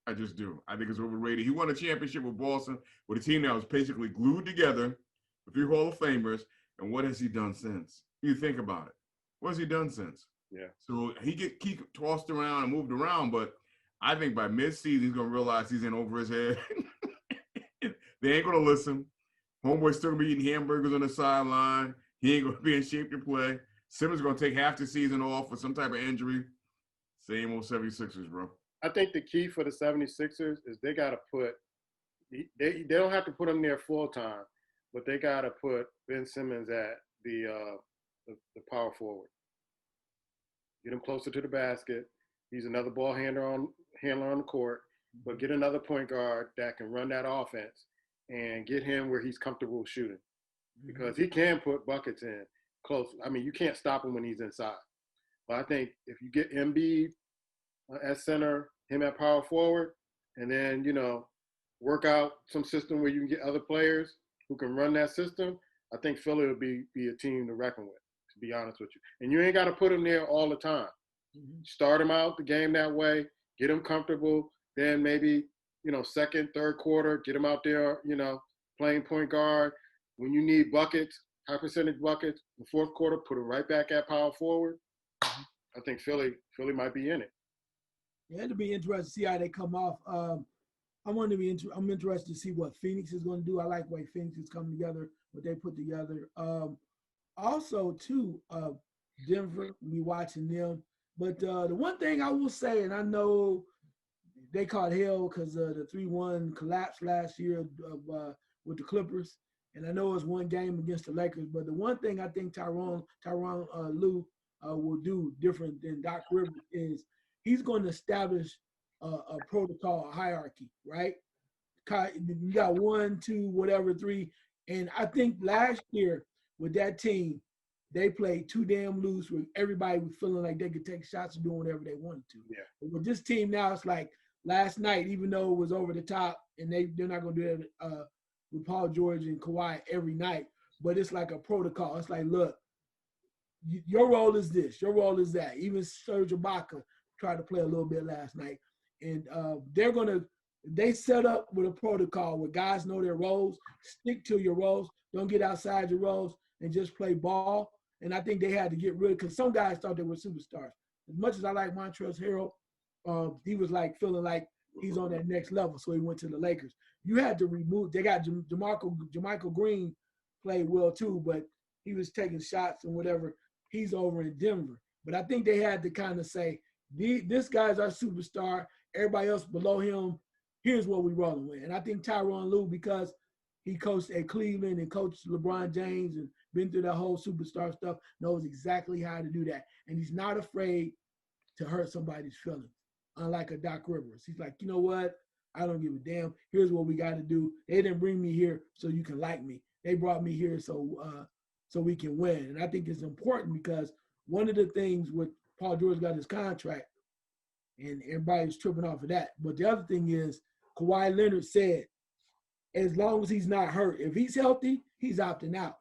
I just do. I think it's overrated. He won a championship with Boston with a team that was basically glued together with 3 Hall of Famers. And what has he done since? You think about it. What has he done since? Yeah. So he keep tossed around and moved around, but I think by mid-season he's gonna realize he's in over his head. They ain't gonna listen. Homeboy's still gonna be eating hamburgers on the sideline. He ain't gonna be in shape to play. Simmons gonna take half the season off with some type of injury. Same old 76ers, bro. I think the key for the 76ers is they gotta put they don't have to put him there full time, but they gotta put Ben Simmons at the power forward. Get him closer to the basket. He's another ball handler on the court, but get another point guard that can run that offense and get him where he's comfortable shooting, because he can put buckets in close. I mean, you can't stop him when he's inside. But I think if you get Embiid at center, him at power forward, and then, work out some system where you can get other players who can run that system, I think Philly will be a team to reckon with, to be honest with you. And you ain't got to put him there all the time. Start him out the game that way, get him comfortable, then maybe second, third quarter, get him out there, playing point guard. When you need buckets, high percentage buckets, the fourth quarter, put him right back at power forward. I think Philly might be in it. Yeah, it'll be interesting to see how they come off. I'm interested to see what Phoenix is going to do. I like the way Phoenix is coming together, what they put together. Also, too, Denver, we watching them. But the one thing I will say, and I know they caught hell because the 3-1 collapse last year with the Clippers, and I know it was one game against the Lakers. But the one thing I think Tyronn Lue will do different than Doc Rivers is he's going to establish a protocol, a hierarchy, right? You got 1, 2, whatever, 3. And I think last year with that team, they played too damn loose with everybody was feeling like they could take shots and do whatever they wanted to. Yeah. But with this team now, it's like last night, even though it was over the top, and they're not going to do that with Paul George and Kawhi every night, but it's like a protocol. It's like, look, your role is this, your role is that. Even Serge Ibaka tried to play a little bit last night. And they set up with a protocol where guys know their roles, stick to your roles, don't get outside your roles, and just play ball. And I think they had to get rid of, because some guys thought they were superstars. As much as I like Montrezl Harrell, he was like feeling like he's on that next level, so he went to the Lakers. You had to remove. They got Jermichael Green played well too, but he was taking shots and whatever. He's over in Denver. But I think they had to kind of say, this guy's our superstar. Everybody else below him, here's what we rolling with. And I think Tyronn Lue, because he coached at Cleveland and coached LeBron James and been through that whole superstar stuff, knows exactly how to do that. And he's not afraid to hurt somebody's feelings, unlike a Doc Rivers. He's like, you know what? I don't give a damn. Here's what we got to do. They didn't bring me here so you can like me. They brought me here so we can win. And I think it's important because one of the things with Paul George got his contract, and everybody's tripping off of that. But the other thing is, Kawhi Leonard said, as long as he's not hurt, if he's healthy, he's opting out.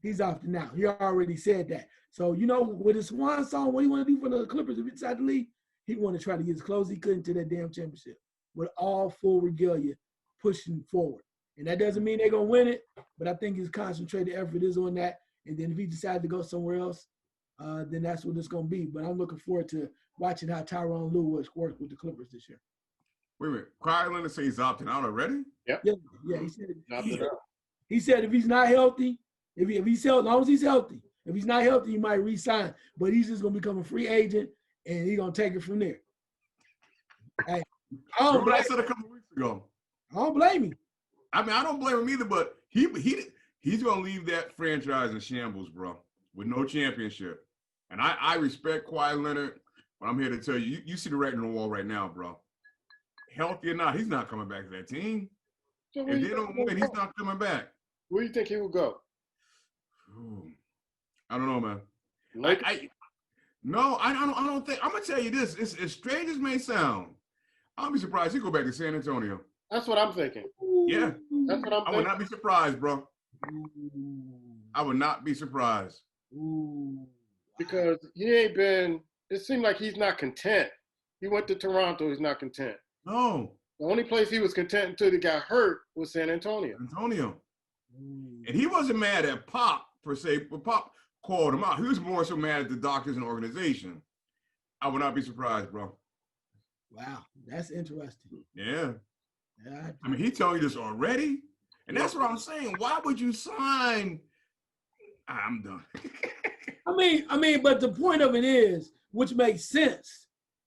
He's opting out. He already said that. So, with his swan song, what he want to do for the Clippers if he decide to leave, he want to try to get as close as he could to that damn championship with all full regalia pushing forward. And that doesn't mean they're going to win it, but I think his concentrated effort is on that. And then if he decides to go somewhere else, then that's what it's going to be. But I'm looking forward to watching how Tyronn Lue work with the Clippers this year. Wait a minute. Kawhi Leonard says he's opting out already? Yep. Yeah. He said if he's not healthy, if he's healthy, as long as he's healthy, if he's not healthy, he might re-sign. But he's just going to become a free agent, and he's going to take it from there. Hey, I said a couple weeks ago. I don't blame him. I mean, I don't blame him either, but he's going to leave that franchise in shambles, bro, with no championship. And I respect Kawhi Leonard, but I'm here to tell you, you see the writing on the wall right now, bro. Healthy or not, he's not coming back to that team. So if they don't win, he's not coming back. Where do you think he will go? Ooh, I don't know, man. Like, I don't think. I'm gonna tell you this. It's as strange as it may sound. I'll be surprised he go back to San Antonio. That's what I'm thinking. Yeah, that's what I'm thinking. I would not be surprised, bro. I would not be surprised. Because he ain't been. It seemed like he's not content. He went to Toronto. He's not content. No. The only place he was content until he got hurt was San Antonio. And he wasn't mad at Pop, per se, but Pop called him out. He was more so mad at the doctors and organization. I would not be surprised, bro. Wow, that's interesting. Yeah. I mean, he telling you this already? And that's what I'm saying. Why would you sign? I'm done. I mean, but the point of it is, which makes sense,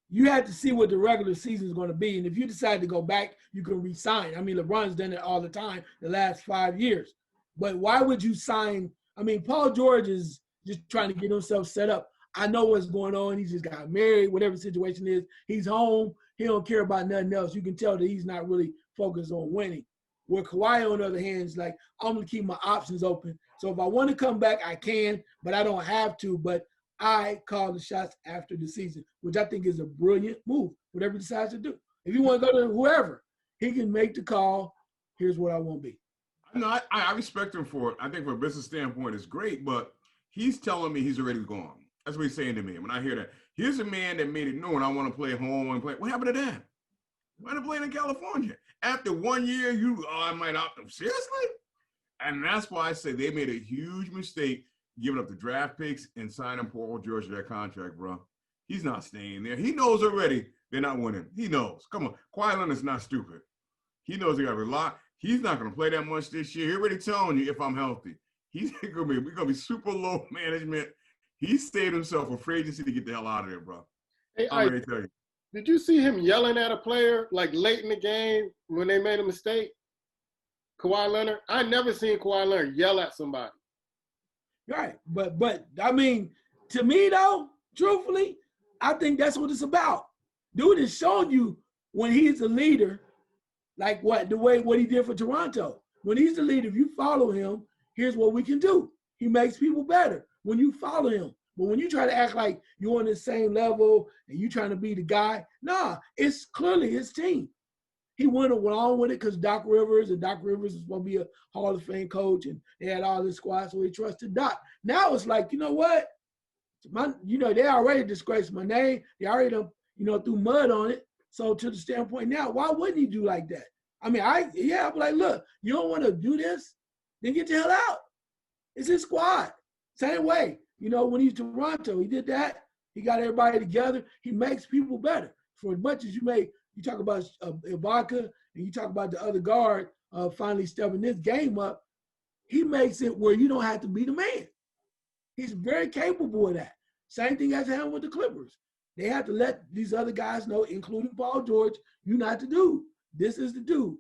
you have to see what the regular season is going to be. And if you decide to go back, you can re-sign. I mean, LeBron's done it all the time the last 5 years. But why would you sign? I mean, Paul George is just trying to get himself set up. I know what's going on. He just got married, whatever the situation is. He's home. He don't care about nothing else. You can tell that he's not really focused on winning. Where Kawhi, on the other hand, is like, I'm going to keep my options open. So if I want to come back, I can, but I don't have to. But I call the shots after the season, which I think is a brilliant move, whatever he decides to do. If you want to go to whoever, he can make the call. Here's what I want to be. No, I respect him for it. I think from a business standpoint, it's great, but he's telling me he's already gone. That's what he's saying to me. When I hear that, here's a man that made it known I want to play home and play. What happened to that? Why not playing in California? After 1 year, I might opt them. Seriously? And that's why I say they made a huge mistake giving up the draft picks and signing Paul George to that contract, bro. He's not staying there. He knows already they're not winning. He knows. Come on. Kawhi Leonard's not stupid. He knows they got to rely. He's not going to play that much this year. He's already telling you if I'm healthy. We're going to be super low management. He saved himself for free agency to get the hell out of there, bro. Hey, I'm ready to tell you. Did you see him yelling at a player like late in the game when they made a mistake? Kawhi Leonard? I never seen Kawhi Leonard yell at somebody. Right. But I mean, to me though, truthfully, I think that's what it's about. Dude has shown you when he's a leader, like what he did for Toronto. When he's the leader, if you follow him, here's what we can do. He makes people better when you follow him. But when you try to act like you're on the same level and you trying to be the guy, nah, it's clearly his team. He went along with it because Doc Rivers is supposed to be a Hall of Fame coach, and they had all this squad, so he trusted Doc. Now it's like, you know what? They already disgraced my name. They already threw mud on it. So to the standpoint now, why wouldn't he do like that? I mean, I'm like, look, you don't want to do this? Then get the hell out. It's his squad. Same way. When he's Toronto, he did that. He got everybody together. He makes people better. For as much as you talk about Ibaka and you talk about the other guard finally stepping this game up, he makes it where you don't have to be the man. He's very capable of that. Same thing has happened with the Clippers. They have to let these other guys know, including Paul George, you're not the dude. This is the dude.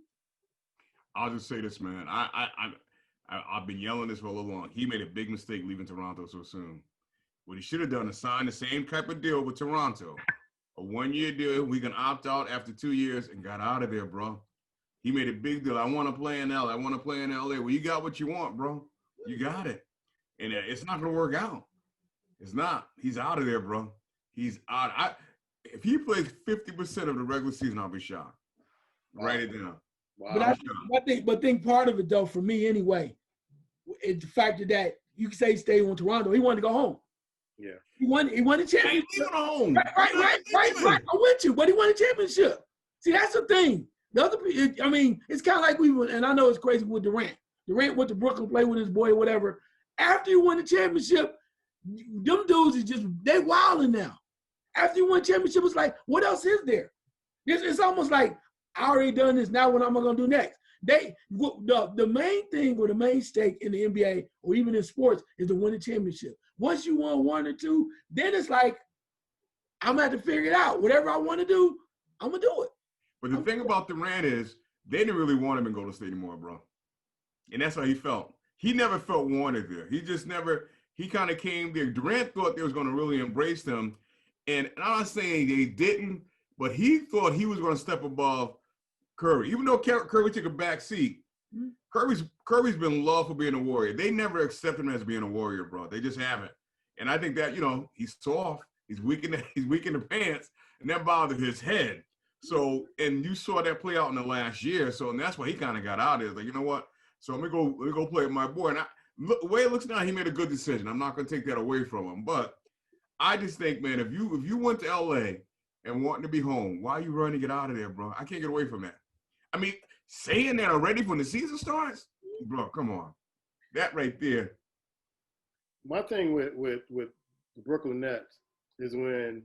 I'll just say this, man. I've been yelling this for a little long. He made a big mistake leaving Toronto so soon. What he should have done is sign the same type of deal with Toronto. A 1-year deal. We can opt out after 2 years and got out of there, bro. He made a big deal. I want to play in LA. I want to play in LA. Well, you got what you want, bro. You got it. And it's not going to work out. It's not. He's out of there, bro. He's out. If he plays 50% of the regular season, I'll be shocked. Wow. Write it down. Wow. But I think part of it, though, for me anyway, is the fact that you can say he stayed in Toronto. He wanted to go home. Yeah. He won a championship. He ain't home. Right. I'm with you, but he won a championship. See, that's the thing. The other, it's kind of like and I know it's crazy with Durant. Durant went to Brooklyn, played with his boy or whatever. After he won the championship, them dudes is they wilding now. After you won championship, it's like, what else is there? It's almost like, I already done this, now what am I going to do next? The main thing or the main stake in the NBA or even in sports is to win a championship. Once you won 1 or 2, then it's like, I'm going to have to figure it out. Whatever I want to do, I'm going to do it. But the thing about Durant is they didn't really want him in Golden State anymore, bro. And that's how he felt. He never felt wanted there. He kind of came there. Durant thought they was going to really embrace him. And I'm not saying they didn't, but he thought he was going to step above Curry. Even though Curry took a back seat, Curry's been loved for being a Warrior. They never accepted him as being a Warrior, bro. They just haven't. And I think that, he's soft. He's weak in the pants, and that bothered his head. So, and you saw that play out in the last year. So, and that's why he kind of got out of it. Like, you know what? So let me go play with my boy. And the way it looks now, he made a good decision. I'm not going to take that away from him. But I just think, man, if you went to LA and wanting to be home, why are you running to get out of there, bro? I can't get away from that. I mean, saying that already when the season starts, bro, come on. That right there. My thing with the Brooklyn Nets is when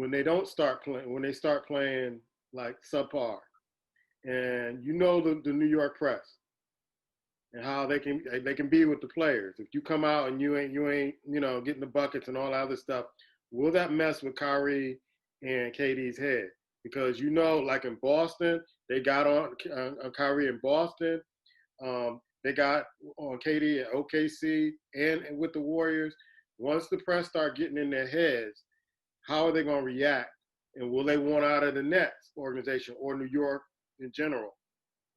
they don't start playing, when they start playing like subpar, and the New York press and how they can be with the players. If you come out and you ain't getting the buckets and all that other stuff, will that mess with Kyrie and KD's head? Because like in Boston, they got on Kyrie in Boston. They got on KD at OKC and with the Warriors. Once the press start getting in their heads, how are they going to react? And will they want out of the Nets organization or New York in general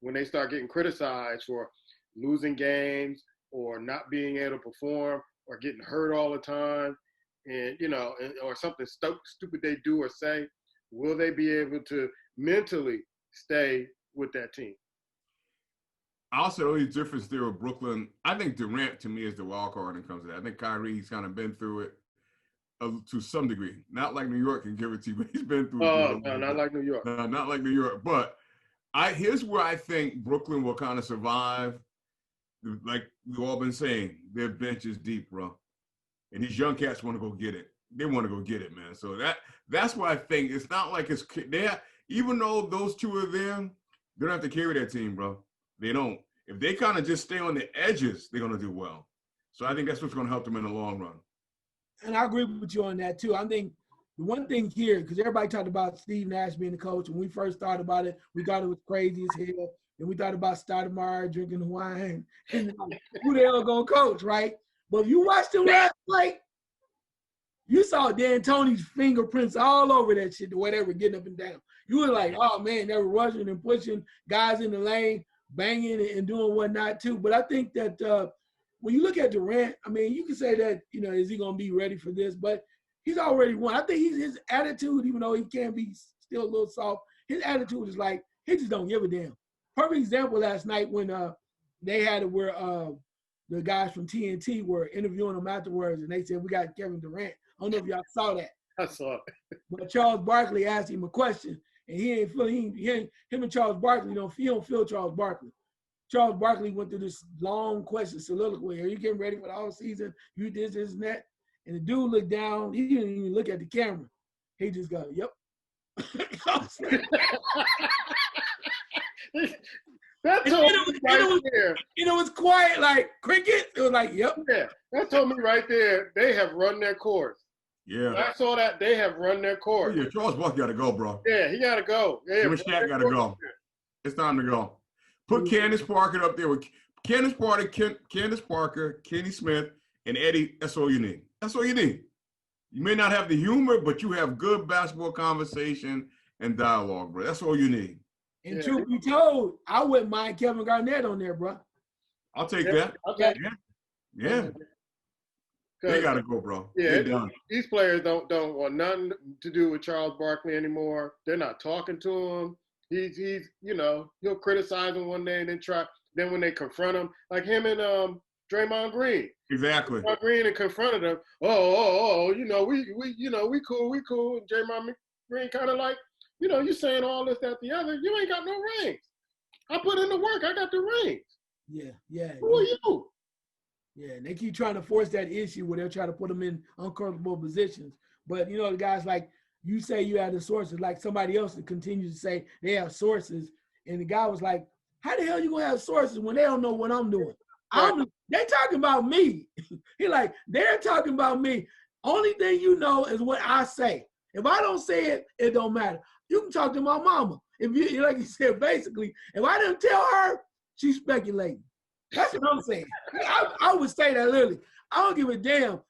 when they start getting criticized for losing games or not being able to perform or getting hurt all the time and, or something stupid they do or say? Will they be able to mentally stay with that team? Also, the only difference there with Brooklyn, I think Durant, to me, is the wild card when it comes to that. I think Kyrie, he's kind of been through it. to some degree. Not like New York can give it to you, but he's been through. Oh, no, not like New York. No, not like New York. But here's where I think Brooklyn will kind of survive. Like we've all been saying, their bench is deep, bro. And these young cats want to go get it. They want to go get it, man. So that's why I think it's not like it's even though those two are there, they don't have to carry that team, bro. They don't. If they kind of just stay on the edges, they're gonna do well. So I think that's what's gonna help them in the long run. And I agree with you on that too. I think the one thing here, because everybody talked about Steve Nash being the coach, when we first thought about it, we thought it was crazy as hell. And we thought about Stoudemire drinking wine and who the hell gonna coach, right? But if you watched him last night, you saw D'Antoni's fingerprints all over that shit, the way they were getting up and down. You were like, oh man, they were rushing and pushing guys in the lane, banging and doing whatnot too. But I think that when you look at Durant, I mean, you can say that, is he going to be ready for this? But he's already won. I think his attitude, even though he can be still a little soft, his attitude is like, he just don't give a damn. Perfect example last night when they had it where the guys from TNT were interviewing him afterwards, and they said, we got Kevin Durant. I don't know if y'all saw that. I saw it. But Charles Barkley asked him a question, and him and Charles Barkley, he don't feel Charles Barkley. Charles Barkley went through this long question soliloquy. Are you getting ready for the whole season? You this, and that. And the dude looked down. He didn't even look at the camera. He just go, yep. That told me right there. It was quiet like cricket. It was like, yep. Yeah, that told me right there they have run their course. Yeah. When I saw that they have run their course. Yeah, Charles Barkley got to go, bro. Yeah, he got to go. Yeah, Him and Shaq got to go. It's time to go. Put Candace Parker up there with Candace Parker, Kenny Smith, and Eddie. That's all you need. That's all you need. You may not have the humor, but you have good basketball conversation and dialogue, bro. That's all you need. And truth be told, I wouldn't mind Kevin Garnett on there, bro. I'll take that. Okay. Yeah. They gotta go, bro. Yeah, these players don't want nothing to do with Charles Barkley anymore. They're not talking to him. He's he'll criticize him one day and then when they confront him, like him and Draymond Green. Exactly. Draymond Green and confronted him. We cool. And Draymond Green kind of like, you saying all this, that, the other. You ain't got no rings. I put in the work. I got the rings. Yeah. Who are you? Yeah, and they keep trying to force that issue where they're trying to put them in uncomfortable positions. But, the guys like, you say you have the sources, like somebody else that continues to say they have sources. And the guy was like, how the hell you going to have sources when they don't know what I'm doing? They talking about me. He like, they're talking about me. Only thing you know is what I say. If I don't say it, it don't matter. You can talk to my mama. If you, like you said, basically, if I didn't tell her, she's speculating. That's what I'm saying. I would say that literally. I don't give a damn.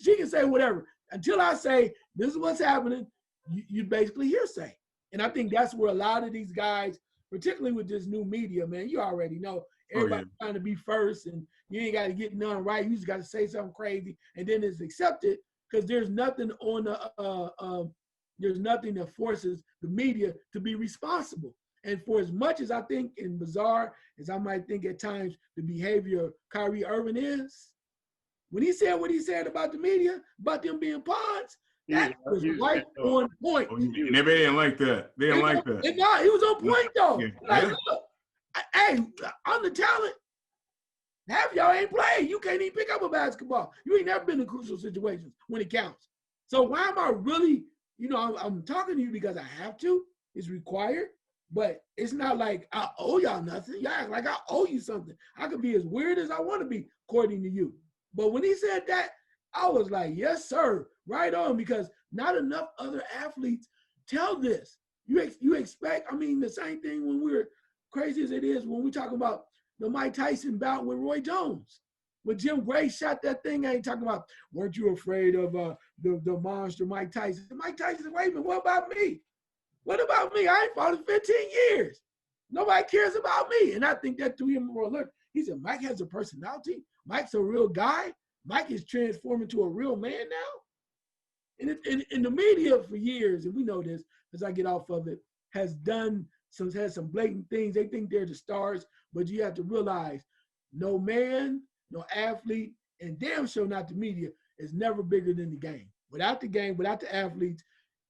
She can say whatever. Until I say, this is what's happening, you basically hearsay. And I think that's where a lot of these guys, particularly with this new media, man, you already know. Everybody's trying to be first, and you ain't got to get none right. You just got to say something crazy, and then it's accepted because there's nothing on the there's nothing that forces the media to be responsible. And for as much as I think in bizarre as I might think at times the behavior of Kyrie Irving is, when he said what he said about the media, about them being pawns, that was right on point. And they didn't like that. They didn't like that. No, he was on point though. Yeah. Like, look, hey, I'm the talent. Half y'all ain't played. You can't even pick up a basketball. You ain't never been in crucial situations when it counts. So why am I really, I'm talking to you because I have to. It's required. But it's not like I owe y'all nothing. Y'all act like I owe you something. I could be as weird as I want to be, according to you. But when he said that, I was like, yes, sir, right on, because not enough other athletes tell this. You expect, the same thing when we're crazy as it is when we talk about the Mike Tyson bout with Roy Jones. When Jim Gray shot that thing, I ain't talking about, weren't you afraid of the monster Mike Tyson? Mike Tyson's Raven, what about me? What about me? I ain't fought in 15 years. Nobody cares about me. And I think that threw him more alert. He said, Mike has a personality. Mike's a real guy. Mike is transforming to a real man now. And in the media for years, and we know this as I get off of it, has some blatant things. They think they're the stars, but you have to realize no man, no athlete, and damn sure not the media is never bigger than the game. Without the game, without the athletes,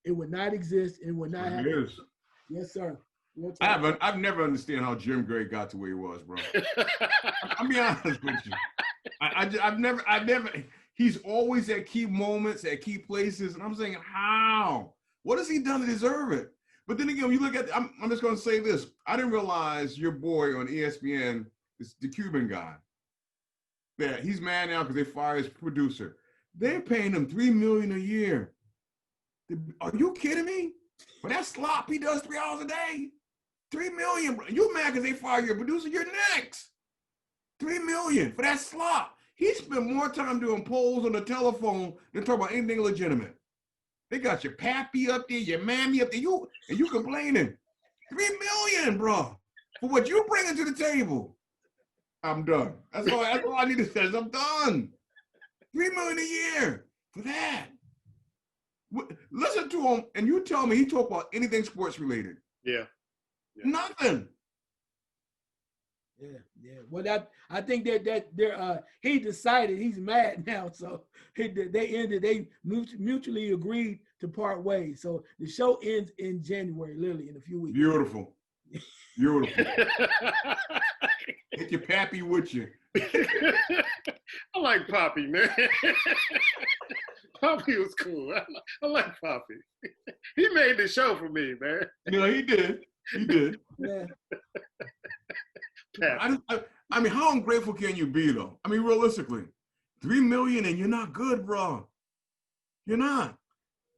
it would not exist and would not It happen. is. Yes, sir. I've never understand how Jim Gray got to where he was, bro. I'll be honest with you. I've never. He's always at key moments, at key places, and I'm saying, how? What has he done to deserve it? But then again, when you look at, I'm just going to say this. I didn't realize your boy on ESPN is the Cuban guy. Yeah, he's mad now because they fired his producer. They're paying him $3 million a year. Are you kidding me? For that slop he does 3 hours a day, $3 million. Bro. You mad because they fired your producer? You're next. $3 million for that slop. He spent more time doing polls on the telephone than talking about anything legitimate. They got your pappy up there, your mammy up there, and you complaining. $3 million, bro, for what you bringing to the table. I'm done. That's all I need to say is I'm done. $3 million a year for that. Listen to him, and you tell me he talk about anything sports related. Yeah. Nothing. Yeah. Well, I think that he decided he's mad now, so they mutually agreed to part ways. So the show ends in January, literally in a few weeks. Beautiful. Take your pappy with you. I like Poppy, man. Poppy was cool. I like Poppy. He made the show for me, man. No, he did. Yeah. I mean, how ungrateful can you be, though? I mean, realistically, $3 million and you're not good, bro. You're not.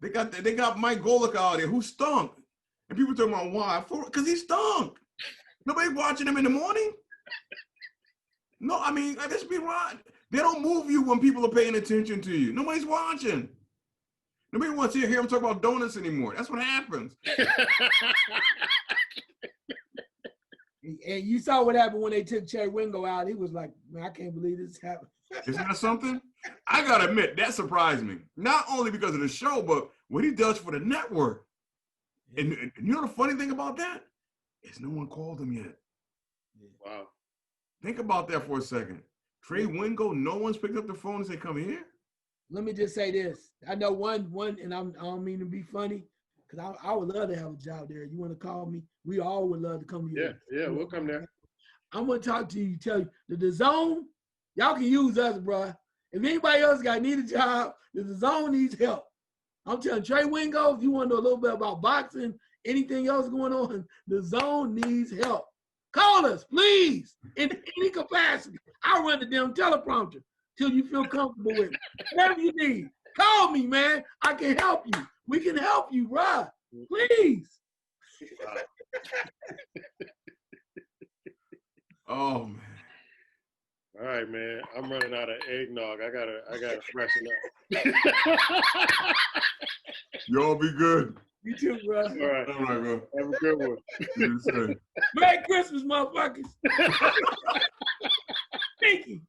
They got Mike Golick out there who stunk, and people talking about why? Because he stunk. Nobody watching him in the morning. No, I mean, let's be right. They don't move you when people are paying attention to you. Nobody's watching. Nobody wants to hear him talk about donuts anymore. That's what happens. And you saw what happened when they took Cherry Wingo out. He was like, man, I can't believe this happened. Isn't that something? I got to admit, that surprised me. Not only because of the show, but what he does for the network. And you know the funny thing about that? Is no one called him yet. Wow. Think about that for a second. Trey Wingo, no one's picked up the phone and said, come here. Let me just say this. I know one, and I don't mean to be funny, because I would love to have a job there. You want to call me? We all would love to come here. Yeah, we'll come there. I'm going to talk to you, tell you, the zone, y'all can use us, bro. If anybody else need a job, the zone needs help. I'm telling Trey Wingo, if you want to know a little bit about boxing, anything else going on, the zone needs help. Call us, please, in any capacity. I'll run the damn teleprompter till you feel comfortable with it. Whatever you need, call me, man. I can help you. We can help you, bro. Please. Oh, man. All right, man. I'm running out of eggnog. I gotta freshen up. Y'all be good. You too, bro. All right, bro. Have a good one. Yes, sir. Merry Christmas, motherfuckers. Thank you.